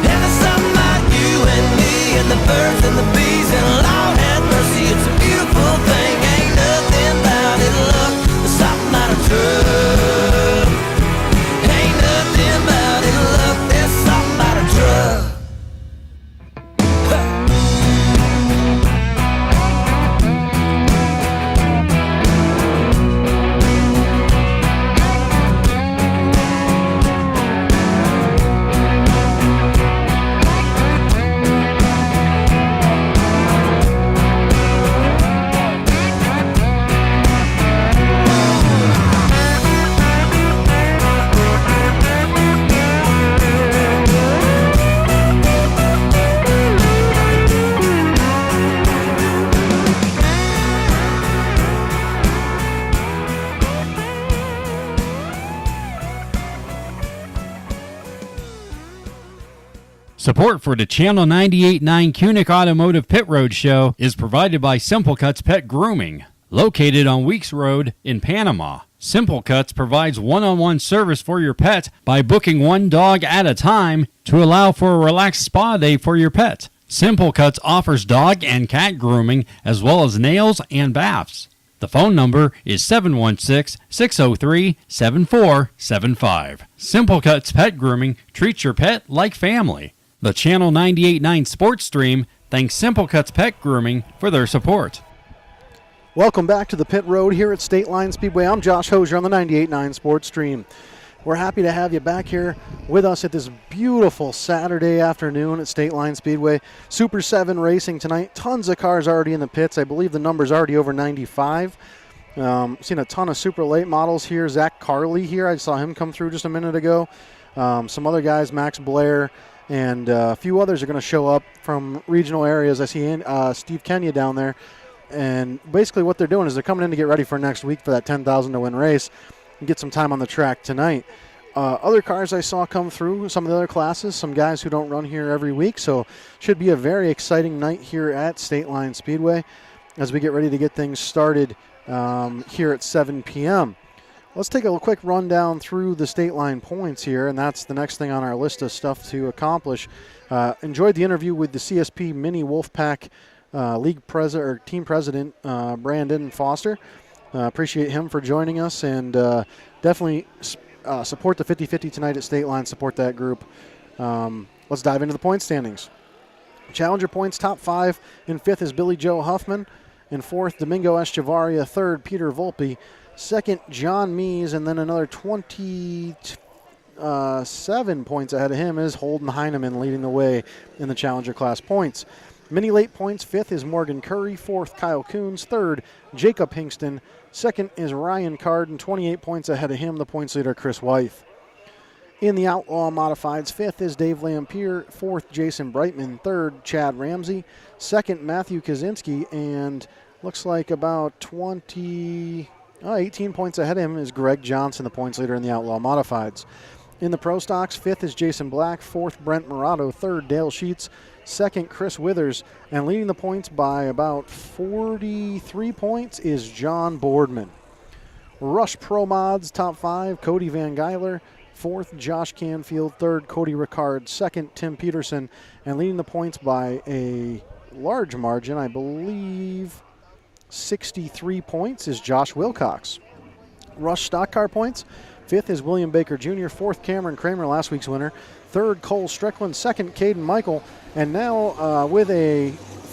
And there's something about you and me and the birds and the bees, and Lord have mercy, it's a beautiful thing. Ain't nothing about it, look. There's something about a truck. Support for the Channel 98.9 Kucnick Automotive Pit Road Show is provided by Simple Cuts Pet Grooming, located on Weeks Road in Panama. Simple Cuts provides one-on-one service for your pet by booking one dog at a time to allow for a relaxed spa day for your pet. Simple Cuts offers dog and cat grooming as well as nails and baths. The phone number is 716-603-7475. Simple Cuts Pet Grooming treats your pet like family. The Channel 98.9 Sports Stream thanks Simple Cuts Pet Grooming for their support. Welcome back to the pit road here at Stateline Speedway. I'm Josh Hosier on the 98.9 Sports Stream. We're happy to have you back here with us at this beautiful Saturday afternoon at Stateline Speedway. Super 7 racing tonight. Tons of cars already in the pits. I believe the number's already over 95. Seen a ton of super late models here. Zach Carley here. I saw him come through just a minute ago. Some other guys, Max Blair, and a few others are going to show up from regional areas. I see Steve Kenya down there. And basically what they're doing is they're coming in to get ready for next week for that 10,000 to win race and get some time on the track tonight. Other cars I saw come through, some of the other classes, some guys who don't run here every week. So should be a very exciting night here at Stateline Speedway as we get ready to get things started here at 7 p.m. Let's take a quick rundown through the Stateline points here, and that's the next thing on our list of stuff to accomplish. Enjoyed the interview with the CSP Mini Wolfpack team president Brandon Foster. Appreciate him for joining us, and definitely support the 50-50 tonight at Stateline. Support that group. Let's dive into the point standings. Challenger points, top 5. In 5th is Billy Joe Huffman. In 4th, Domingo Echevarria. 3rd, Peter Volpe. 2nd, John Mees, and then another 27 points ahead of him is Holden Heineman leading the way in the Challenger class points. Mini late points, 5th is Morgan Curry, 4th Kyle Coons, 3rd Jacob Hingston, 2nd is Ryan Carden, 28 points ahead of him, the points leader Chris Wythe. In the Outlaw Modifieds, 5th is Dave Lampier, 4th Jason Brightman, 3rd Chad Ramsey, 2nd Matthew Kaczynski, and looks like about 18 points ahead of him is Greg Johnson, the points leader in the Outlaw Modifieds. In the Pro Stocks, 5th is Jason Black, 4th Brent Murato, 3rd Dale Sheets, 2nd Chris Withers, and leading the points by about 43 points is John Boardman. Rush Pro Mods, top 5, Cody Van Geiler, 4th Josh Canfield, 3rd Cody Ricard, 2nd Tim Peterson, and leading the points by a large margin, I believe 63 points, is Josh Wilcox. Rush Stock Car points, 5th is William Baker Jr., 4th Cameron Kramer, last week's winner, 3rd Cole Strickland, 2nd Caden Michael, and now with a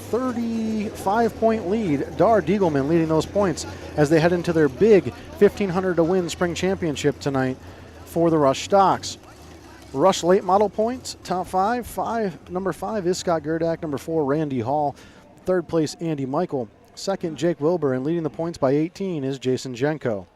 35-point lead, Dar Diegelman leading those points as they head into their big 1,500 to win spring championship tonight for the Rush Stocks. Rush late model points, top 5. Number 5 is Scott Gerdak. Number 4, Randy Hall. 3rd place, Andy Michael. 2nd, Jake Wilbur, and leading the points by 18 is Jason Jenko.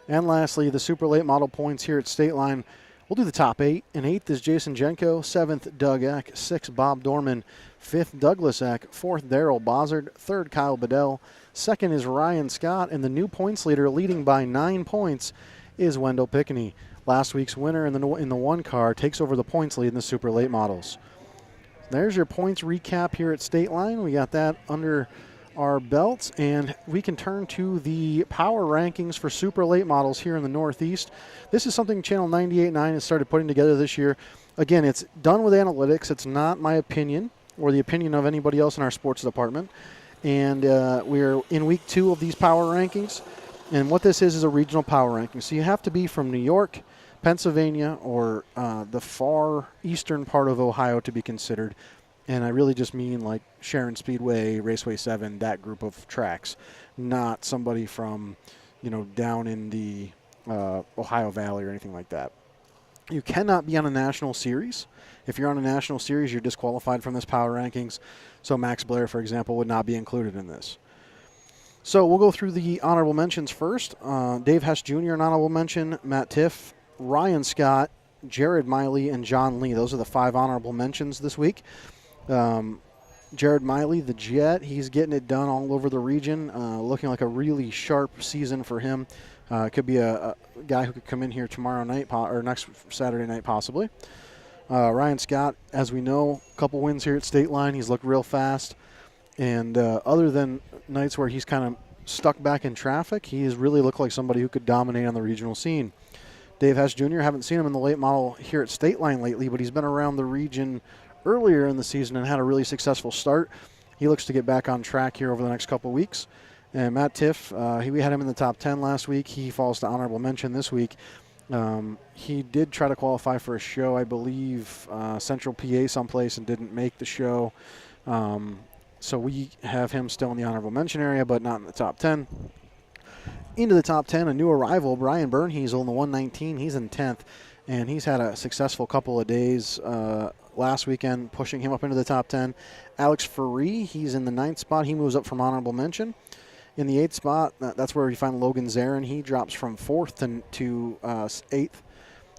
And lastly, the super late model points here at Stateline. We'll do the top 8. In 8th is Jason Jenko, 7th Doug Eck, 6th Bob Dorman, 5th Douglas Eck, 4th Daryl Bozzard, 3rd Kyle Bedell, 2nd is Ryan Scott, and the new points leader leading by 9 points is Wendell Pickney. Last week's winner in the one car takes over the points lead in the super late models. There's your points recap here at Stateline. We got that under our belts, and we can turn to the power rankings for super late models here in the Northeast. This is something Channel 98.9 has started putting together this year. Again, it's done with analytics. It's not my opinion or the opinion of anybody else in our sports department. And we're in week 2 of these power rankings. And what this is a regional power ranking. So you have to be from New York, Pennsylvania, or the far eastern part of Ohio to be considered. And I really just mean like Sharon Speedway, Raceway 7, that group of tracks, not somebody from, down in the Ohio Valley or anything like that. You cannot be on a national series. If you're on a national series, you're disqualified from this power rankings. So Max Blair, for example, would not be included in this. So we'll go through the honorable mentions first. Dave Hess Jr., an honorable mention, Matt Tiff, Ryan Scott, Jared Miley, and John Lee. Those are the 5 honorable mentions this week. Jared Miley, the Jet, he's getting it done all over the region, looking like a really sharp season for him. Could be a guy who could come in here tomorrow night or next Saturday night possibly. Ryan Scott, as we know, a couple wins here at Stateline. He's looked real fast. And other than nights where he's kind of stuck back in traffic, he has really looked like somebody who could dominate on the regional scene. Dave Hess Jr., haven't seen him in the late model here at Stateline lately, but he's been around the region earlier in the season and had a really successful start. He looks to get back on track here over the next couple weeks. And Matt Tiff, we had him in the top 10 last week. He falls to honorable mention this week. He did try to qualify for a show, I believe, Central PA someplace, and didn't make the show. So we have him still in the honorable mention area, but not in the top 10. Into the top 10, a new arrival, Brian Bernhiesel in the 119. He's in 10th, and he's had a successful couple of days last weekend, pushing him up into the top 10. Alex Ferree, he's in the 9th spot. He moves up from honorable mention. In the 8th spot, that's where we find Logan Zarin. He drops from 4th to 8th.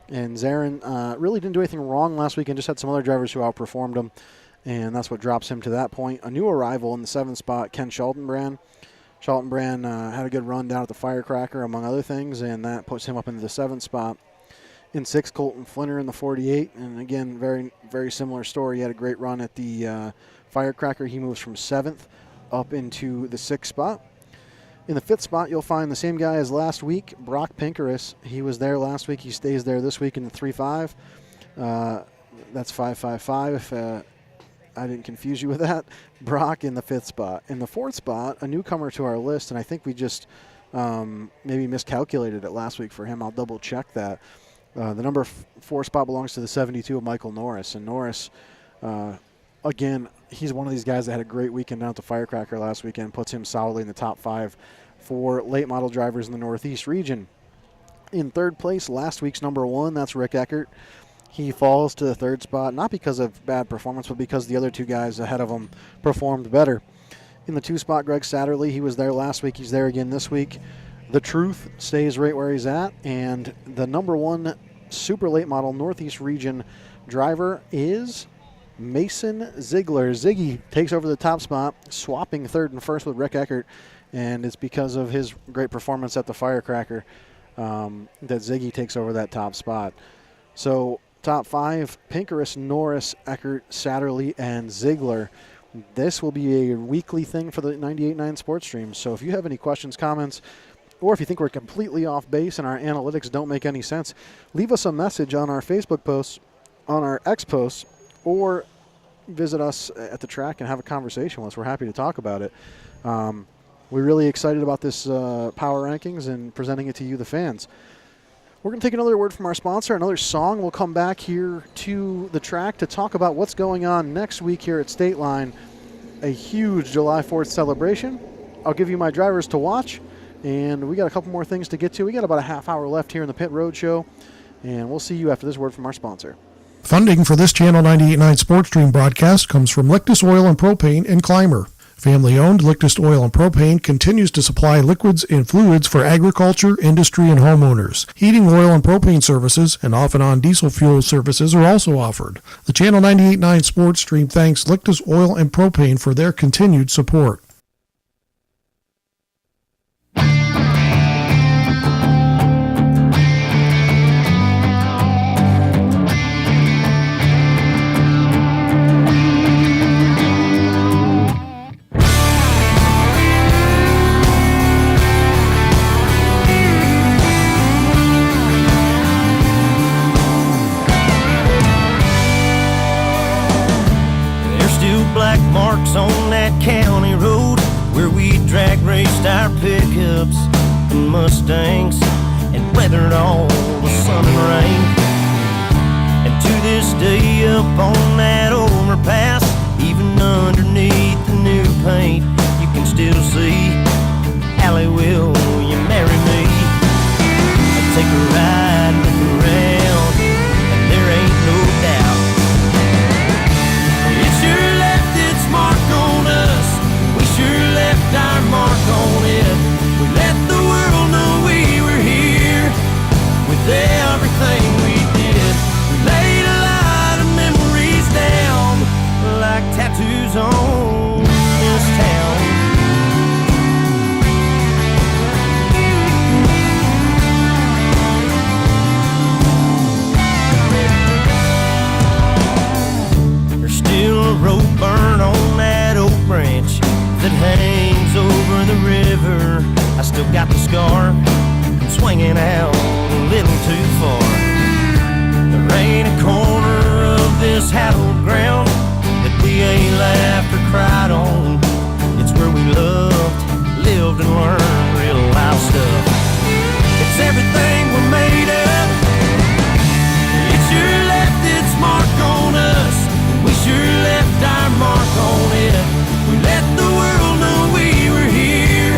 And Zarin really didn't do anything wrong last weekend, just had some other drivers who outperformed him, and that's what drops him to that point. A new arrival in the 7th spot, Ken Schaltenbrand. Schaltenbrand had a good run down at the Firecracker, among other things, and that puts him up into the 7th spot. In 6th, Colton Flinner in the 48, and again, very, very similar story. He had a great run at the Firecracker. He moves from 7th up into the 6th spot. In the 5th spot, you'll find the same guy as last week, Brock Pinkerus. He was there last week. He stays there this week in the 3.5. That's 5.55 if I didn't confuse you with that. Brock in the 5th spot. In the 4th spot, a newcomer to our list, and I think we just maybe miscalculated it last week for him. I'll double check that. The number 4 spot belongs to the 72 of Michael Norris. And Norris, again, he's one of these guys that had a great weekend down at the Firecracker last weekend, puts him solidly in the top 5 for late model drivers in the Northeast region. In 3rd place, last week's number 1, that's Rick Eckert. He falls to the 3rd spot, not because of bad performance, but because the other 2 guys ahead of him performed better. In the 2 spot, Greg Satterley, he was there last week. He's there again this week. The Truth stays right where he's at, and the number 1 super late model Northeast region driver is Mason Ziegler. Ziggy takes over the top spot, swapping 3rd and 1st with Rick Eckert, and it's because of his great performance at the Firecracker that Ziggy takes over that top spot. So top 5, Pinkerus, Norris, Eckert, Satterley, and Ziegler. This will be a weekly thing for the 98.9 Sports Stream. So if you have any questions, comments, or if you think we're completely off base and our analytics don't make any sense, leave us a message on our Facebook posts, on our X posts, or visit us at the track and have a conversation with us. We're happy to talk about it. We're really excited about this power rankings and presenting it to you, the fans. We're going to take another word from our sponsor, another song. We'll come back here to the track to talk about what's going on next week here at Stateline, a huge July 4th celebration. I'll give you my drivers to watch, and we got a couple more things to get to. We got about a half hour left here in the Pit Road Show, and we'll see you after this word from our sponsor. Funding for this Channel 98.9 Sports Stream broadcast comes from Lictus Oil and Propane and Clymer. Family-owned Lictus Oil and Propane continues to supply liquids and fluids for agriculture, industry, and homeowners. Heating oil and propane services and off-and-on diesel fuel services are also offered. The Channel 98.9 Sports Stream thanks Lictus Oil and Propane for their continued support. Marks on that county road where we drag raced our pickups and Mustangs and weathered all the sun and rain. And to this day up on that overpass, even underneath the new paint, you can still see Allie, will you marry me? I'll take a ride, look around, and there ain't no doubt it sure left its mark on us. We sure left our mark on it. We let the world know we were here with everything we did. We laid a lot of memories down. the river, I still got the scar. I'm swinging out a little too far. There ain't a corner of this hallowed ground that we ain't laughed or cried on. It's where we loved, lived, and learned real life stuff. It's everything we're made of. It sure left its mark on us. We sure left our mark on it. We let the world know we were here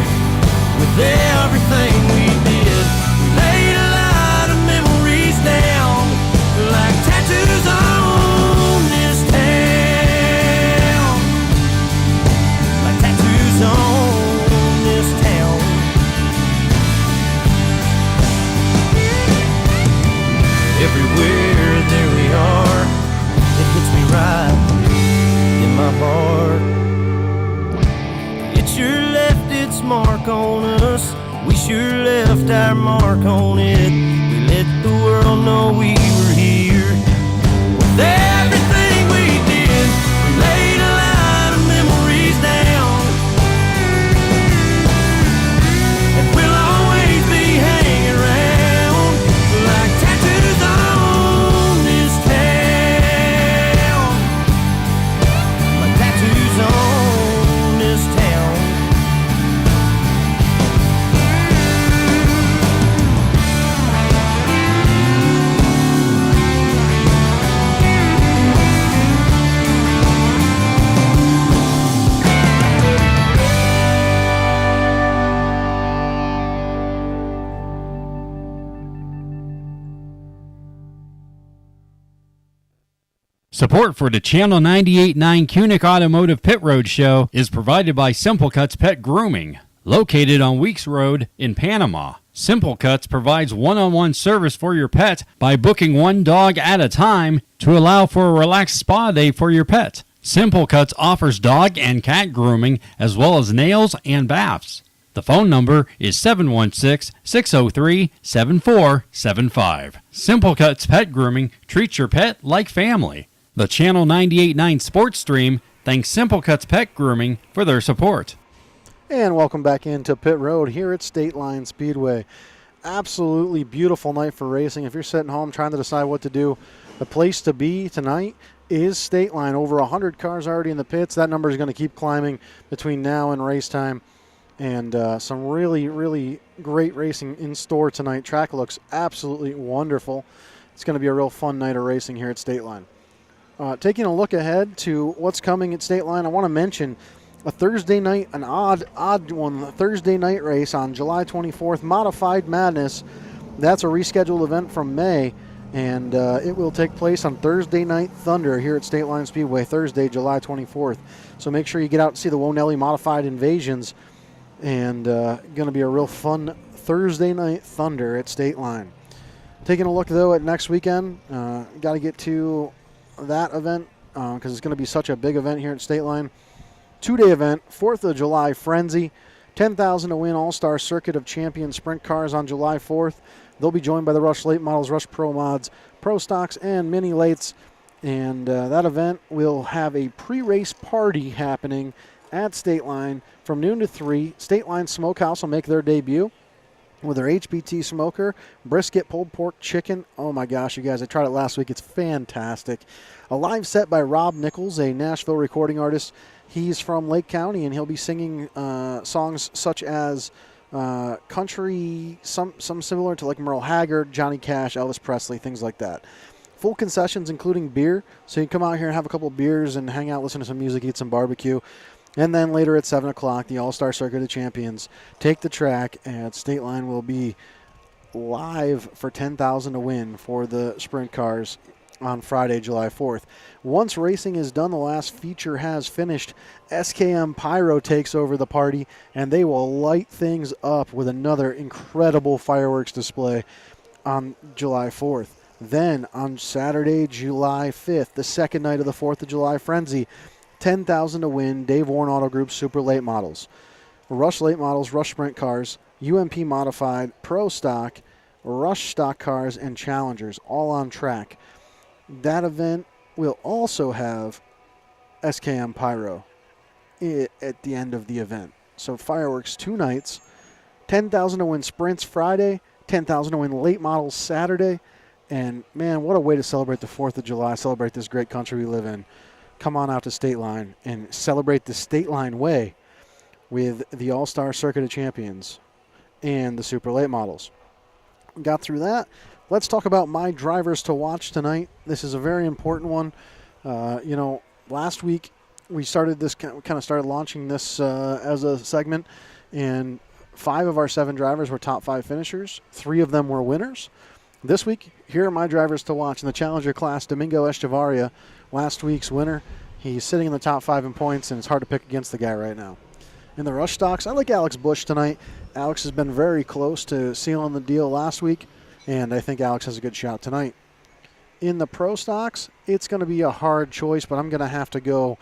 with everything we did. We laid a lot of memories down like tattoos on this town. Like tattoos on this town. Everywhere there we are, it hits me right in my heart. It sure left its mark on us. We sure left our mark on it. We let the world know we were here with everything we did. We laid a lot of memories down, and we'll always be hanging around like tattoos on this town. Like tattoos on this town. Support for the Channel 98.9 Kucnick Automotive Pit Road Show is provided by Simple Cuts Pet Grooming, located on Weeks Road in Panama. Simple Cuts provides one-on-one service for your pet by booking one dog at a time to allow for a relaxed spa day for your pet. Simple Cuts offers dog and cat grooming as well as nails and baths. The phone number is 716-603-7475. Simple Cuts Pet Grooming treats your pet like family. The Channel 98.9 Sports Stream thanks Simple Cuts Pet Grooming for their support. And welcome back into Pit Road here at Stateline Speedway. Absolutely beautiful night for racing. If you're sitting home trying to decide what to do, the place to be tonight is Stateline. Over 100 cars already in the pits. That number is going to keep climbing between now and race time. And some really, really great racing in store tonight. Track looks absolutely wonderful. It's going to be a real fun night of racing here at Stateline. Taking a look ahead to what's coming at Stateline, I want to mention a Thursday night, an odd one, a Thursday night race on July 24th, Modified Madness. That's a rescheduled event from May, and it will take place on Thursday Night Thunder here at Stateline Speedway, Thursday, July 24th. So make sure you get out and see the Wonelli Modified Invasions, and going to be a real fun Thursday Night Thunder at Stateline. Taking a look, though, at next weekend, got to get to that event because it's going to be such a big event here at Stateline. Two-day event, 4th of July Frenzy, $10,000 to win All-Star Circuit of Champions Sprint Cars on July 4th. They'll be joined by the Rush Late Models, Rush Pro Mods, Pro Stocks, and Mini Lates. And that event will have a pre-race party happening at Stateline from noon to 3. Stateline Smokehouse will make their debut with their HBT smoker, brisket, pulled pork, chicken. Oh my gosh, you guys, I tried it last week. It's fantastic. A live set by Rob Nichols, a Nashville recording artist. He's from Lake County, and he'll be singing songs such as country, some similar to like Merle Haggard, Johnny Cash, Elvis Presley, things like that. Full concessions, including beer. So you can come out here and have a couple beers and hang out, listen to some music, eat some barbecue. And then later at 7 o'clock, the All-Star Circuit of Champions take the track, and Stateline will be live for $10,000 to win for the sprint cars on Friday, July 4th. Once racing is done, the last feature has finished. SKM Pyro takes over the party, and they will light things up with another incredible fireworks display on July 4th. Then on Saturday, July 5th, the second night of the 4th of July Frenzy, $10,000 to win Dave Warren Auto Group Super Late Models. Rush Late Models, Rush Sprint Cars, UMP Modified, Pro Stock, Rush Stock Cars, and Challengers, all on track. That event will also have SKM Pyro at the end of the event. So fireworks 2 nights. $10,000 to win sprints Friday, $10,000 to win late models Saturday. And, man, what a way to celebrate the 4th of July, celebrate this great country we live in. Come on out to Stateline and celebrate the Stateline way with the All-Star Circuit of Champions and the Super Late Models. Got through that. Let's talk about my drivers to watch tonight. This is a very important one. Last week we started this, kind of started launching this as a segment, and 5 of our 7 drivers were top 5 finishers. 3 of them were winners. This week, here are my drivers to watch in the Challenger class. Domingo Echevarria, last week's winner. He's sitting in the top 5 in points, and it's hard to pick against the guy right now. In the rush stocks, I like Alex Bush tonight. Alex has been very close to sealing the deal last week, and I think Alex has a good shot tonight. In the pro stocks, it's going to be a hard choice, but I'm going to have to go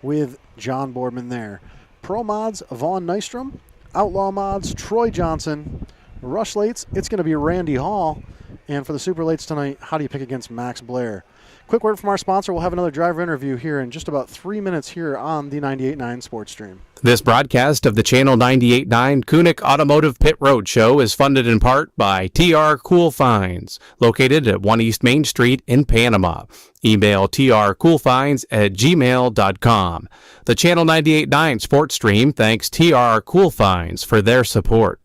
with John Boardman there. Pro mods, Vaughn Nystrom. Outlaw mods, Troy Johnson. Rush lates, it's going to be Randy Hall. And for the super lates tonight, how do you pick against Max Blair? Quick word from our sponsor. We'll have another driver interview here in just about 3 minutes here on the 98.9 Sports Stream. This broadcast of the Channel 98.9 Kucnick Automotive Pit Road Show is funded in part by TR Cool Finds, located at 1 East Main Street in Panama. Email trcoolfinds@gmail.com. The Channel 98.9 Sports Stream thanks TR Cool Finds for their support.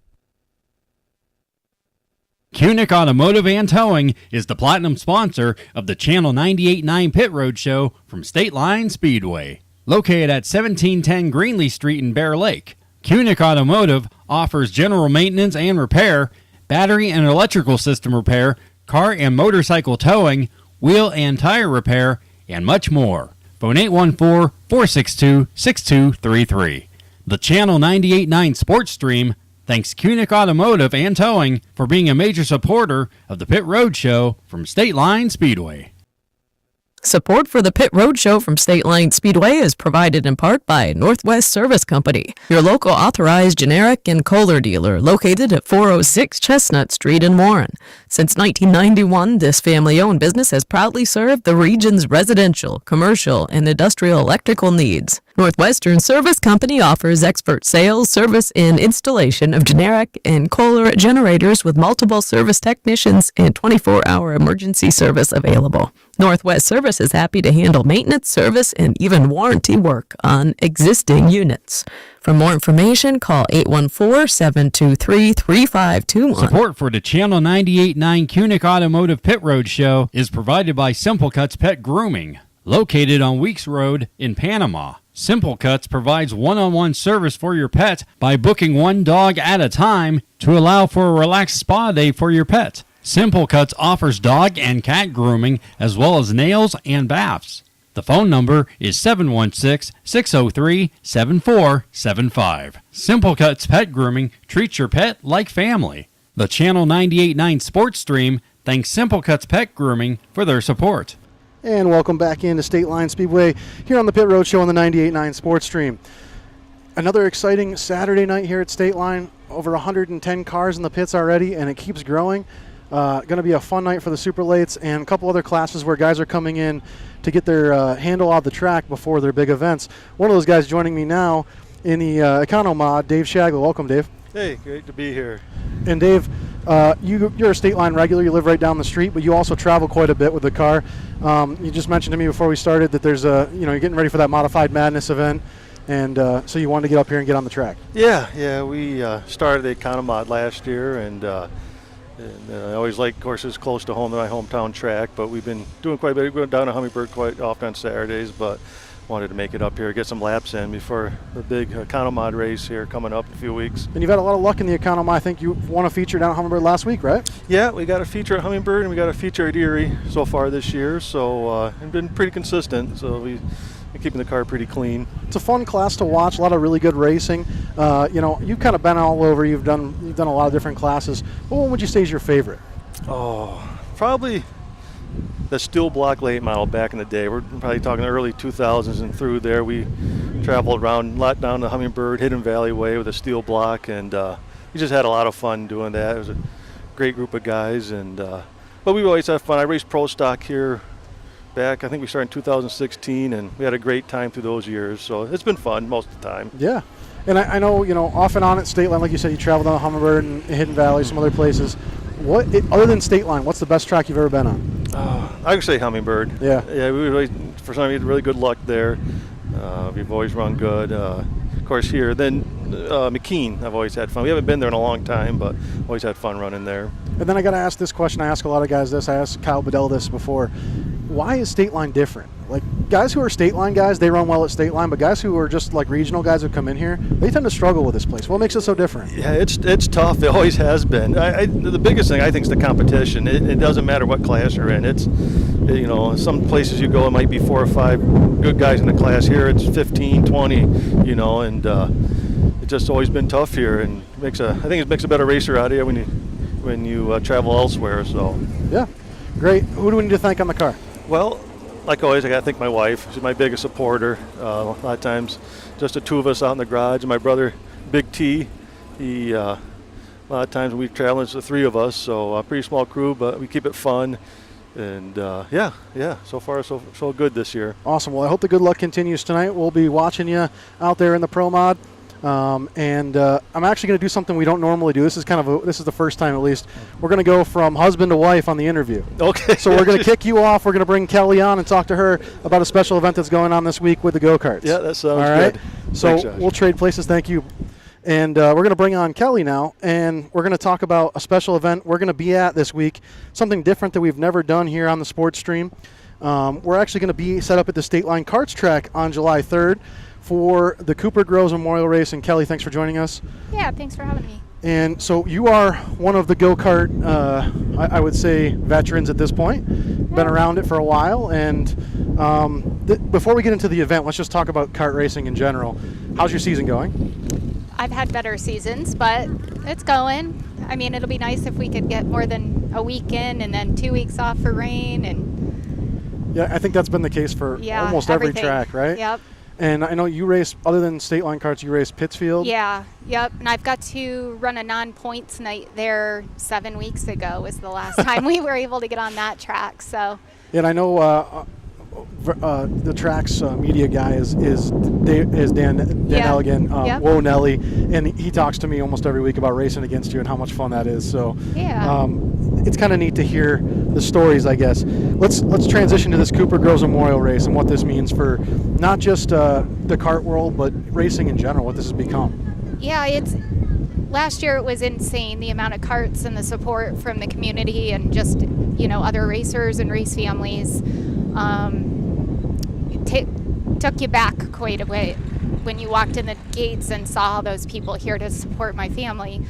Kucnick Automotive and Towing is the platinum sponsor of the Channel 98.9 Pit Road Show from Stateline Speedway. Located at 1710 Greenlee Street in Bear Lake, Kucnick Automotive offers general maintenance and repair, battery and electrical system repair, car and motorcycle towing, wheel and tire repair, and much more. Phone 814-462-6233. The Channel 98.9 Sports Stream thanks Kucnick Automotive and Towing for being a major supporter of the Pit Road Show from Stateline Speedway. Support for the Pit Road Show from Stateline Speedway is provided in part by Northwest Service Company, your local authorized generic and Kohler dealer located at 406 Chestnut Street in Warren. Since 1991, this family-owned business has proudly served the region's residential, commercial, and industrial electrical needs. Northwestern Service Company offers expert sales, service, and installation of generic and Kohler generators with multiple service technicians and 24-hour emergency service available. Northwest Service is happy to handle maintenance, service, and even warranty work on existing units. For more information, call 814-723-3521. Support for the Channel 98.9 Kucnick Automotive Pit Road Show is provided by Simple Cuts Pet Grooming, located on Weeks Road in Panama. Simple Cuts provides one-on-one service for your pet by booking one dog at a time to allow for a relaxed spa day for your pet. Simple Cuts offers dog and cat grooming as well as nails and baths. The phone number is 716-603-7475. Simple Cuts Pet Grooming treats your pet like family. The Channel 98.9 Sports Stream thanks Simple Cuts Pet Grooming for their support. And welcome back into Stateline Speedway here on the Pit Road Show on the 98.9 Sports Stream. Another exciting Saturday night here at Stateline. Over 110 cars in the pits already, and it keeps growing. Going to be a fun night for the super lates and a couple other classes where guys are coming in to get their handle out the track before their big events. One of those guys joining me now in the Econo Mod, Dave Shagler. Welcome, Dave. Hey, great to be here. And Dave, you're a Stateline regular. You live right down the street, but you also travel quite a bit with the car. You just mentioned to me before we started that there's you're getting ready for that Modified Madness event, and so you wanted to get up here and get on the track. Yeah, we started the Econo Mod last year, and I always like courses close to home, to my hometown track, but we've been doing quite a bit. We're going down to Hummingbird quite often on Saturdays, but wanted to make it up here, get some laps in before the big Econo Mod race here coming up in a few weeks. And you've had a lot of luck in the Econo Mod. I think you won a feature down at Hummingbird last week, right? Yeah, we got a feature at Hummingbird and we got a feature at Erie so far this year, so it's been pretty consistent, so we're keeping the car pretty clean. It's a fun class to watch, a lot of really good racing. You've kind of been all over, you've done a lot of different classes. What one would you say is your favorite? Oh, probably the steel block late model back in the day. We're probably talking early 2000s and through there. We traveled around a lot down the Hummingbird, Hidden Valley Way with a steel block, and we just had a lot of fun doing that. It was a great group of guys, and but we always have fun. I raced pro stock here back, I think we started in 2016, and we had a great time through those years, so it's been fun most of the time. Yeah. And I know, off and on at Stateline, like you said, you traveled on Hummingbird and Hidden Valley, some other places. Other than Stateline, what's the best track you've ever been on? I would say Hummingbird. Yeah. Yeah, we really, for some reason, really good luck there. We've always run good. Of course, here. Then McKean, I've always had fun. We haven't been there in a long time, but always had fun running there. And then I got to ask this question. I ask a lot of guys this. I asked Kyle Bedell this before. Why is Stateline different? Like, guys who are Stateline guys, they run well at Stateline, but guys who are just like regional guys who come in here, they tend to struggle with this place. What makes it so different? Yeah, it's tough. It always has been. The biggest thing I think is the competition. It doesn't matter what class you're in. It's, some places you go, it might be 4 or 5 good guys in the class. Here it's 15, 20, and it's just always been tough here, and I think it makes a better racer out of you when you travel elsewhere. So yeah, great. Who do we need to thank on the car? Well, like always, I got to thank my wife. She's my biggest supporter. A lot of times, just the two of us out in the garage. And my brother, Big T, he a lot of times when we travel, it's the 3 of us. So a pretty small crew, but we keep it fun. And yeah. So far, so good this year. Awesome. Well, I hope the good luck continues tonight. We'll be watching you out there in the Pro Mod. And I'm actually going to do something we don't normally do. This is the first time at least. We're going to go from husband to wife on the interview. Okay. So we're going to kick you off. We're going to bring Kelly on and talk to her about a special event that's going on this week with the go-karts. Yeah, that sounds all right? good. So Thanks, Josh. We'll trade places. Thank you. And we're going to bring on Kelly now, and we're going to talk about a special event we're going to be at this week, something different that we've never done here on the sports stream. We're actually going to be set up at the Stateline Karts track on July 3rd. For the Cooper Groves Memorial Race. And Kelly, thanks for joining us. Yeah, thanks for having me. And so you are one of the go-kart, I would say, veterans at this point. Been around it for a while. And before we get into the event, let's just talk about kart racing in general. How's your season going? I've had better seasons, but it's going. I mean, it'll be nice if we could get more than a week in and then 2 weeks off for rain. Yeah, I think that's been the case for almost every track, right? Yep. And I know you race, other than Stateline Karts, you race Pittsfield? Yeah, yep. And I've got to run a non-points night there 7 weeks ago was the last time we were able to get on that track. So. Yeah, and I know the track's media guy is Dan Elligan, Whoa Nelly, and he talks to me almost every week about racing against you and how much fun that is. So it's kind of neat to hear the stories, I guess. Let's transition to this Cooper Groves Memorial Race and what this means for not just the kart world, but racing in general, what this has become. Yeah, last year it was insane, the amount of karts and the support from the community and just, other racers and race families. Took you back quite a bit when you walked in the gates and saw all those people here to support my family.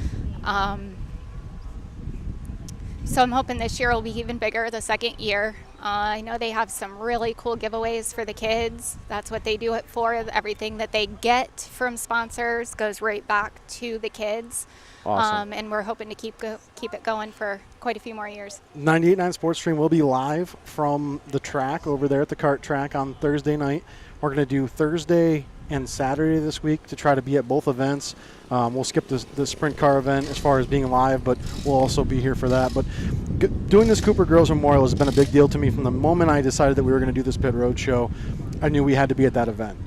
So I'm hoping this year will be even bigger, the second year. I know they have some really cool giveaways for the kids. That's what they do it for. Everything that they get from sponsors goes right back to the kids. Awesome. And we're hoping to keep it going for quite a few more years. 98.9 Sports Stream will be live from the track over there at the kart track on Thursday night. We're going to do Thursday and Saturday this week to try to be at both events. We'll skip the sprint car event as far as being live, but we'll also be here for that. But doing this Cooper Groves Memorial has been a big deal to me from the moment I decided that we were going to do this pit road show. I knew we had to be at that event.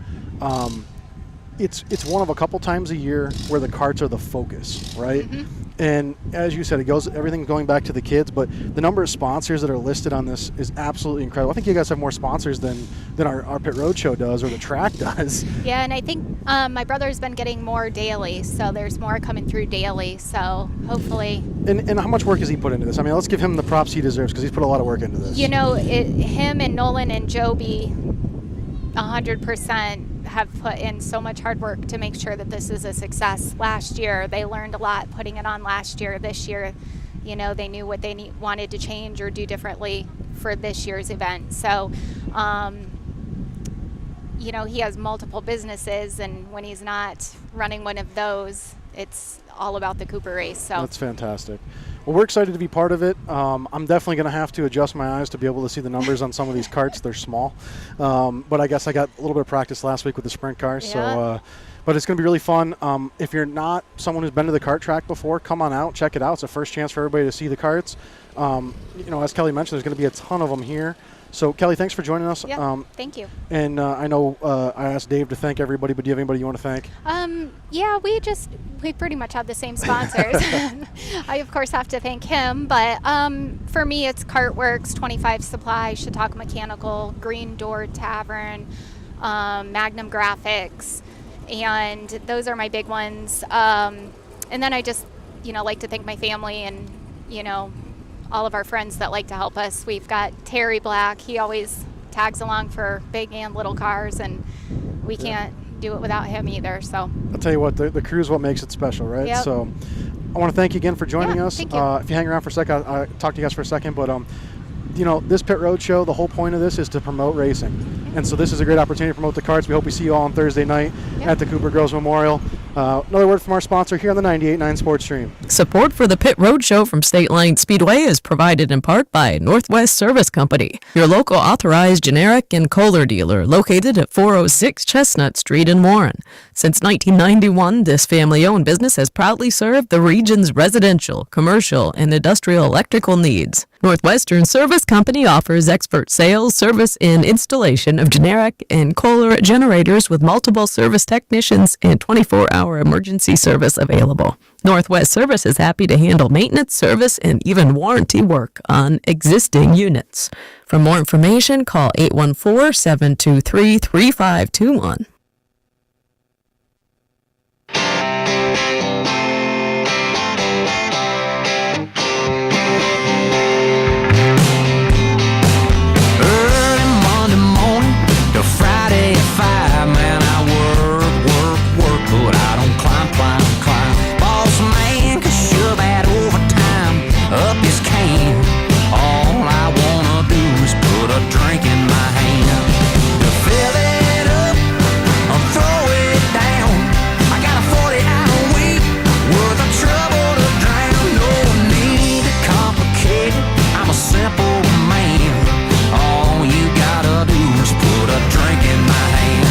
It's one of a couple times a year where the karts are the focus, right? Mm-hmm. And as you said, everything's going back to the kids, but the number of sponsors that are listed on this is absolutely incredible. I think you guys have more sponsors than our pit road show does or the track does. Yeah, and I think my brother's been getting more daily, so there's more coming through daily, so hopefully. And how much work has he put into this? I mean, let's give him the props he deserves because he's put a lot of work into this. Him and Nolan and Joby 100% have put in so much hard work to make sure that this is a success. Last year, they learned a lot putting it on last year. This year, they knew what they wanted to change or do differently for this year's event. So, he has multiple businesses, and when he's not running one of those, it's all about the Cooper race. So that's fantastic. Well, we're excited to be part of it. I'm definitely going to have to adjust my eyes to be able to see the numbers on some of these karts. They're small. But I guess I got a little bit of practice last week with the sprint cars. Yeah. So, But it's going to be really fun. If you're not someone who's been to the kart track before, come on out, check it out. It's a first chance for everybody to see the karts. As Kelly mentioned, there's going to be a ton of them here. So, Kelly, thanks for joining us. Yeah, thank you. And I know I asked Dave to thank everybody, but do you have anybody you want to thank? Yeah, we pretty much have the same sponsors. I, of course, have to thank him. But for me, it's Cartworks, 25 Supply, Chautauqua Mechanical, Green Door Tavern, Magnum Graphics. And those are my big ones. And then I just, like to thank my family and, all of our friends that like to help us. We've got Terry Black. He always tags along for big and little cars, and we can't do it without him either. So I'll tell you what, the crew is what makes it special, right? Yep. So I want to thank you again for joining us. Thank you. If you hang around for a second, I'll talk to you guys for a second. But this Pit Road Show, the whole point of this is to promote racing. And so this is a great opportunity to promote the karts. We hope we see you all on Thursday night at the Cooper Girls Memorial. Another word from our sponsor here on the 98.9 Sports Stream. Support for the Pit Road Show from Stateline Speedway is provided in part by Northwest Service Company, your local authorized generic and Kohler dealer located at 406 Chestnut Street in Warren. Since 1991, this family-owned business has proudly served the region's residential, commercial, and industrial electrical needs. Northwestern Service Company offers expert sales, service, and installation of generic and Kohler generators with multiple service technicians and 24-hour emergency service available. Northwest Service is happy to handle maintenance, service, and even warranty work on existing units. For more information, call 814-723-3521. Friday at 5, man, I work, but I don't climb. Boss man can shove that overtime up his can. All I wanna do is put a drink in my hand. To fill it up or throw it down. I got a 40-hour week worth of trouble to drown. No need to complicate it, I'm a simple man. All you gotta do is put a drink in my hand.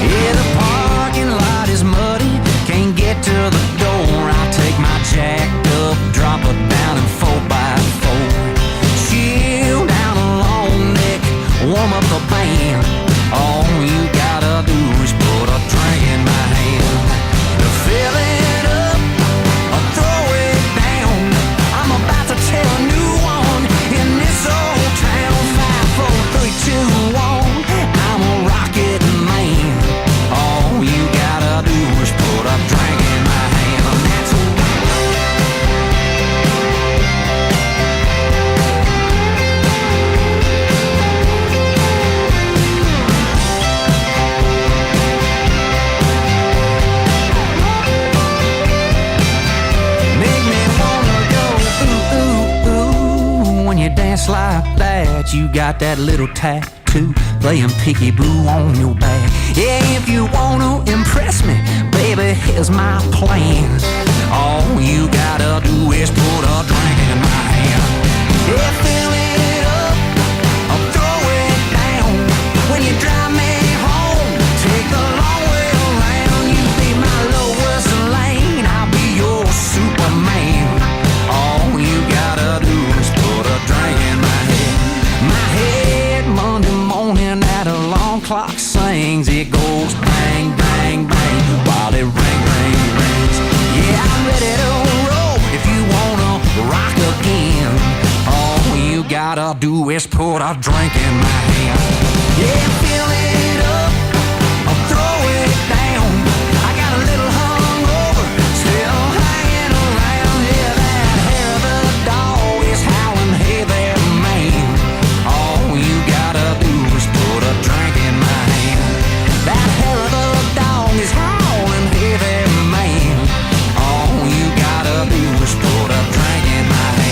Yeah, the parking lot is muddy, can't get to the door. I'll take my jacked up, drop it down in 4x4. Chill down a long neck, warm up the band. All you gotta do is put a drink in my hand. To fill it up or throw it down, I'm about to tell a new one in this old town. 5, 4, 3, 2, 1, I'm a rocket man. All you gotta do is put a drink in my hand, and that's make me wanna go ooh, ooh, ooh. When you dance like that, you got that little tattoo playing peekaboo on your back. Yeah, if you wanna impress me, baby, here's my plan. All you gotta do is put a drink in my hand. Yeah, fill it up or throw it down. When you drive me home, take the long way around. You be my lowest lane, I'll be your Superman. All you gotta do is put a drink in my head. My head Monday morning, that alarm clock sings. It goes bang, bang, bang, while it rings. Yeah, I'm ready to roll if you wanna rock again. All you gotta do is put a drink in my hand. Yeah, fill it up or throw it down. I got a little hungover, still hanging around. Yeah, that hair of the dog is howling, hey there, man. All you gotta do is put a drink in my hand. That hair of the dog is howling, hey there, man. All you gotta do is put a drink in my hand.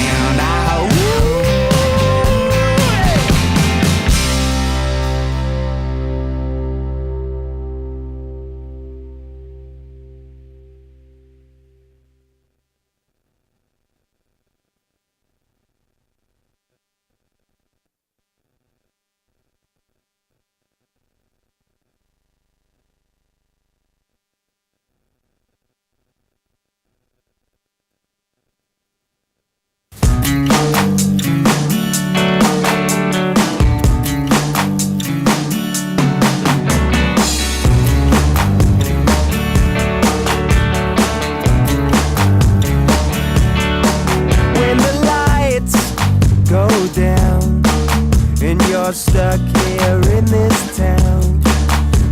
stuck here in this town.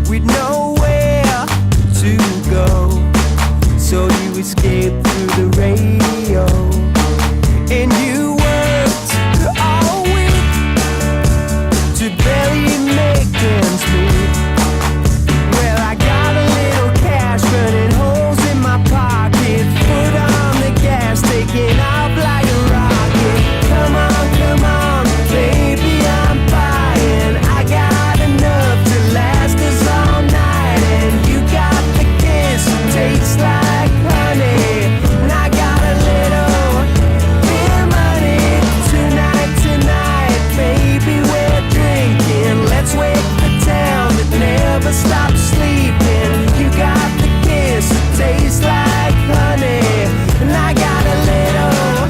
We'd know where to go, so you escaped through the radio. And you worked all week to barely make ends meet. Well, I got a little cash, burning holes in my pocket, foot on the gas, taking off like a rocket. Come on, baby, I'm buying. I got enough to last us all night, and you got the kiss that tastes like honey, and I got a little beer money. Tonight, baby, we're drinking. Let's wake the town that never stops sleeping. You got the kiss that tastes like honey, and I got a little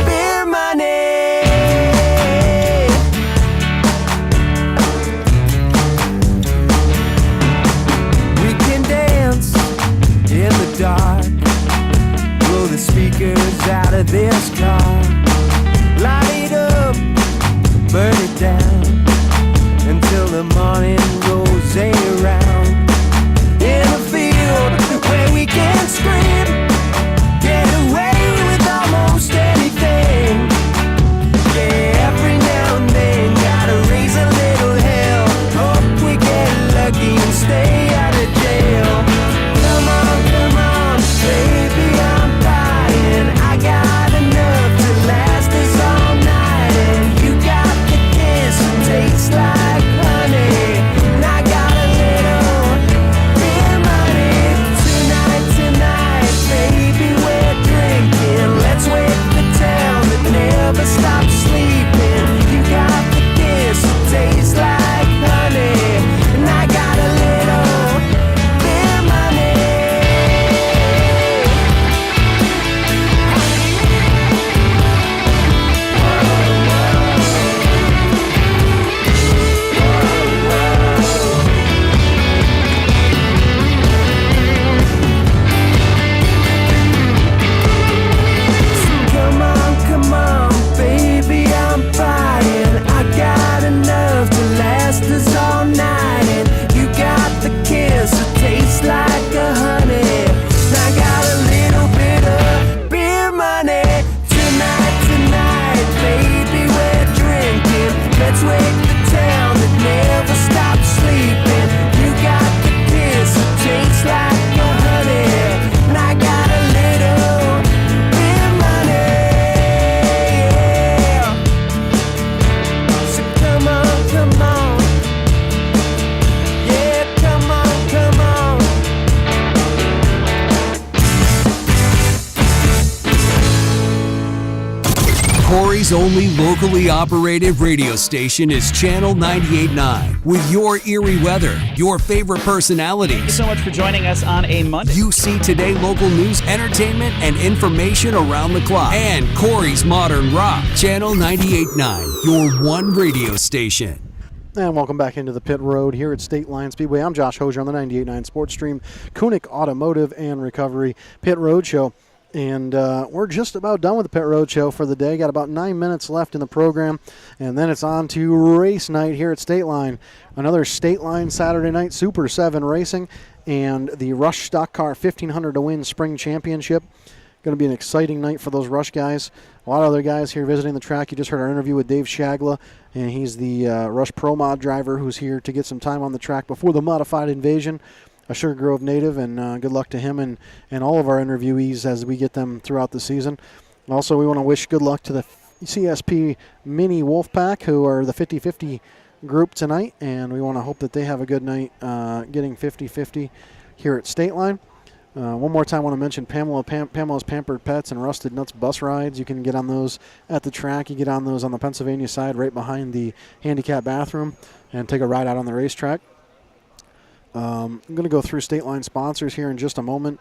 beer money. We can dance in the dark, blow the speakers out of this car, light it up, burn it down, until the morning rolls around. In a field where we can scream, get away with almost anything. Yeah, every now and then gotta raise a little hell. Hope we get lucky and stay out of jail. Come on, baby, I'm buying. I got enough to last us all night, and you got the kiss that tastes like honey, and I got a little beer money. Tonight, baby, we're drinking. Let's wake the town that never stops sleeping. You got the kiss that tastes like honey, and I got a little beer money. Come on, baby, I'm buying. I got enough to last us all night, and you got the kiss that tastes like a honey. I got a little bit of beer money. Tonight, baby, we're drinking. Let's wake the town that never stops sleeping. You got the kiss that tastes like a honey, and I got a little beer money. So come on, yeah, come on. Corey's only locally operated radio station is Channel 98.9. With your eerie weather, your favorite personalities. Thank you so much for joining us on a Monday. You see today local news, entertainment, and information around the clock. And Corey's Modern Rock. Channel 98.9, your one radio station. And welcome back into the pit road here at Stateline Speedway. I'm Josh Hosier on the 98.9 Sports Stream, Kucnick Automotive and Recovery Pit Road Show. And we're just about done with the Pit Road Show for the day. Got about 9 minutes left in the program, and then it's on to race night here at Stateline. Another Stateline Saturday night Super 7 racing and the Rush Stock Car 1500 to win Spring Championship. Going to be an exciting night for those Rush guys. A lot of other guys here visiting the track. You just heard our interview with Dave Shagla, and he's the Rush Pro Mod driver who's here to get some time on the track before the Modified Invasion, a Sugar Grove native, and good luck to him and all of our interviewees as we get them throughout the season. Also, we want to wish good luck to the CSP Mini Wolfpack, who are the 50-50 group tonight, and we want to hope that they have a good night getting 50-50 here at Stateline. One more time, I want to mention Pamela's Pampered Pets and Rusted Nuts bus rides. You can get on those at the track. You get on those on the Pennsylvania side right behind the handicap bathroom and take a ride out on the racetrack. I'm going to go through Stateline sponsors here in just a moment,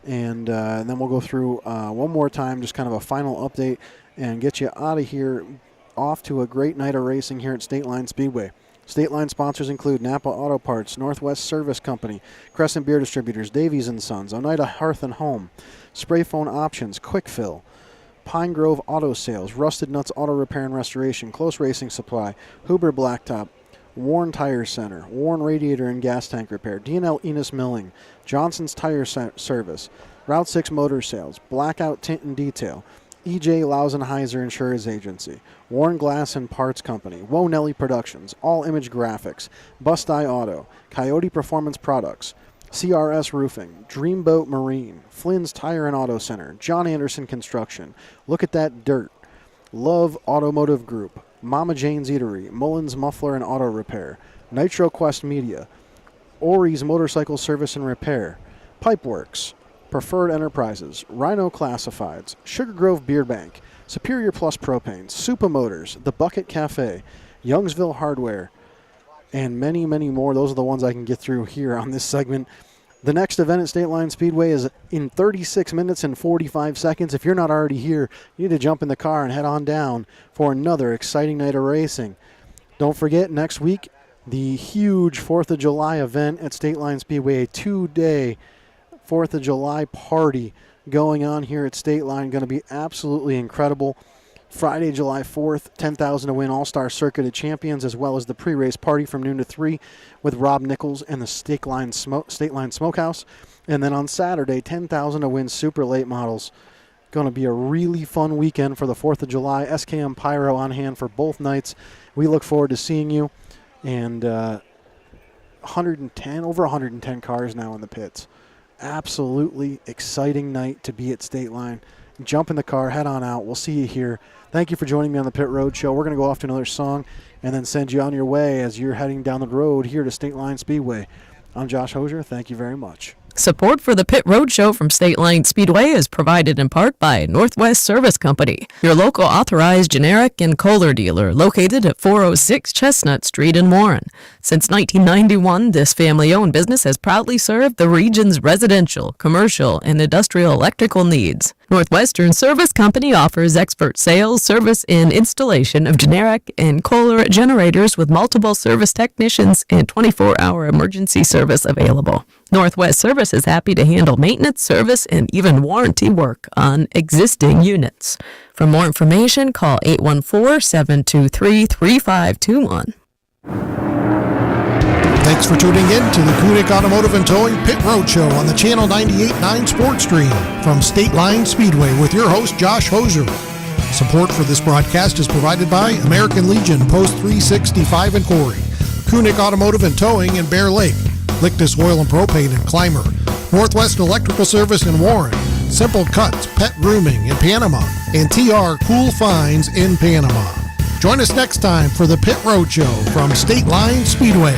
and then we'll go through one more time, just kind of a final update, and get you out of here off to a great night of racing here at Stateline Speedway. Stateline sponsors include Napa Auto Parts, Northwest Service Company, Crescent Beer Distributors, Davies & Sons, Oneida Hearth & Home, Spray Phone Options, Quick Fill, Pine Grove Auto Sales, Rusted Nuts Auto Repair and Restoration, Close Racing Supply, Huber Blacktop, Warren Tire Center, Warren Radiator and Gas Tank Repair, D&L Enos Milling, Johnson's Tire Service, Route 6 Motor Sales, Blackout Tint and Detail, EJ Lausenheiser Insurance Agency, Warren Glass and Parts Company, Whoa Nelly Productions, All Image Graphics, Bust Eye Auto, Coyote Performance Products, CRS Roofing, Dreamboat Marine, Flynn's Tire and Auto Center, John Anderson Construction, Look at That Dirt, Love Automotive Group, Mama Jane's Eatery, Mullins Muffler and Auto Repair, Nitro Quest Media, Ori's Motorcycle Service and Repair, Pipeworks, Preferred Enterprises, Rhino Classifieds, Sugar Grove Beer Bank, Superior Plus Propane, Supa Motors, The Bucket Cafe, Youngsville Hardware, and many, many more. Those are the ones I can get through here on this segment. The next event at Stateline Speedway is in 36 minutes and 45 seconds. If you're not already here, you need to jump in the car and head on down for another exciting night of racing. Don't forget, next week, the huge 4th of July event at Stateline Speedway, a 2-day 4th of July party going on here at Stateline. Going to be absolutely incredible. Friday, July 4th, $10,000 to win All-Star Circuit of Champions, as well as the pre-race party from noon to 3 with Rob Nichols and the Stateline Smokehouse. And then on Saturday, $10,000 to win Super Late Models. Going to be a really fun weekend for the 4th of July. SKM Pyro on hand for both nights. We look forward to seeing you. And over 110 cars now in the pits. Absolutely exciting night to be at Stateline. Jump in the car, head on out. We'll see you here. Thank you for joining me on the Pit Road Show. We're going to go off to another song and then send you on your way as you're heading down the road here to Stateline Speedway. I'm Josh Hosier. Thank you very much. Support for the Pit Road Show from Stateline Speedway is provided in part by Northwest Service Company, your local authorized generic and Kohler dealer located at 406 Chestnut Street in Warren. Since 1991, this family-owned business has proudly served the region's residential, commercial, and industrial electrical needs. Northwestern Service Company offers expert sales, service, and installation of generic and Kohler generators with multiple service technicians and 24-hour emergency service available. Northwest Service is happy to handle maintenance, service, and even warranty work on existing units. For more information, call 814-723-3521. Thanks for tuning in to the Kucnick Automotive and Towing Pit Road Show on the Channel 98.9 Sports Stream from Stateline Speedway with your host, Josh Hosier. Support for this broadcast is provided by American Legion Post 365 in Corey, Kucnick Automotive and Towing in Bear Lake, Lictus Oil and Propane in Clymer, Northwest Electrical Service in Warren, Simple Cuts Pet Grooming in Panama, and TR Cool Finds in Panama. Join us next time for the Pit Road Show from Stateline Speedway.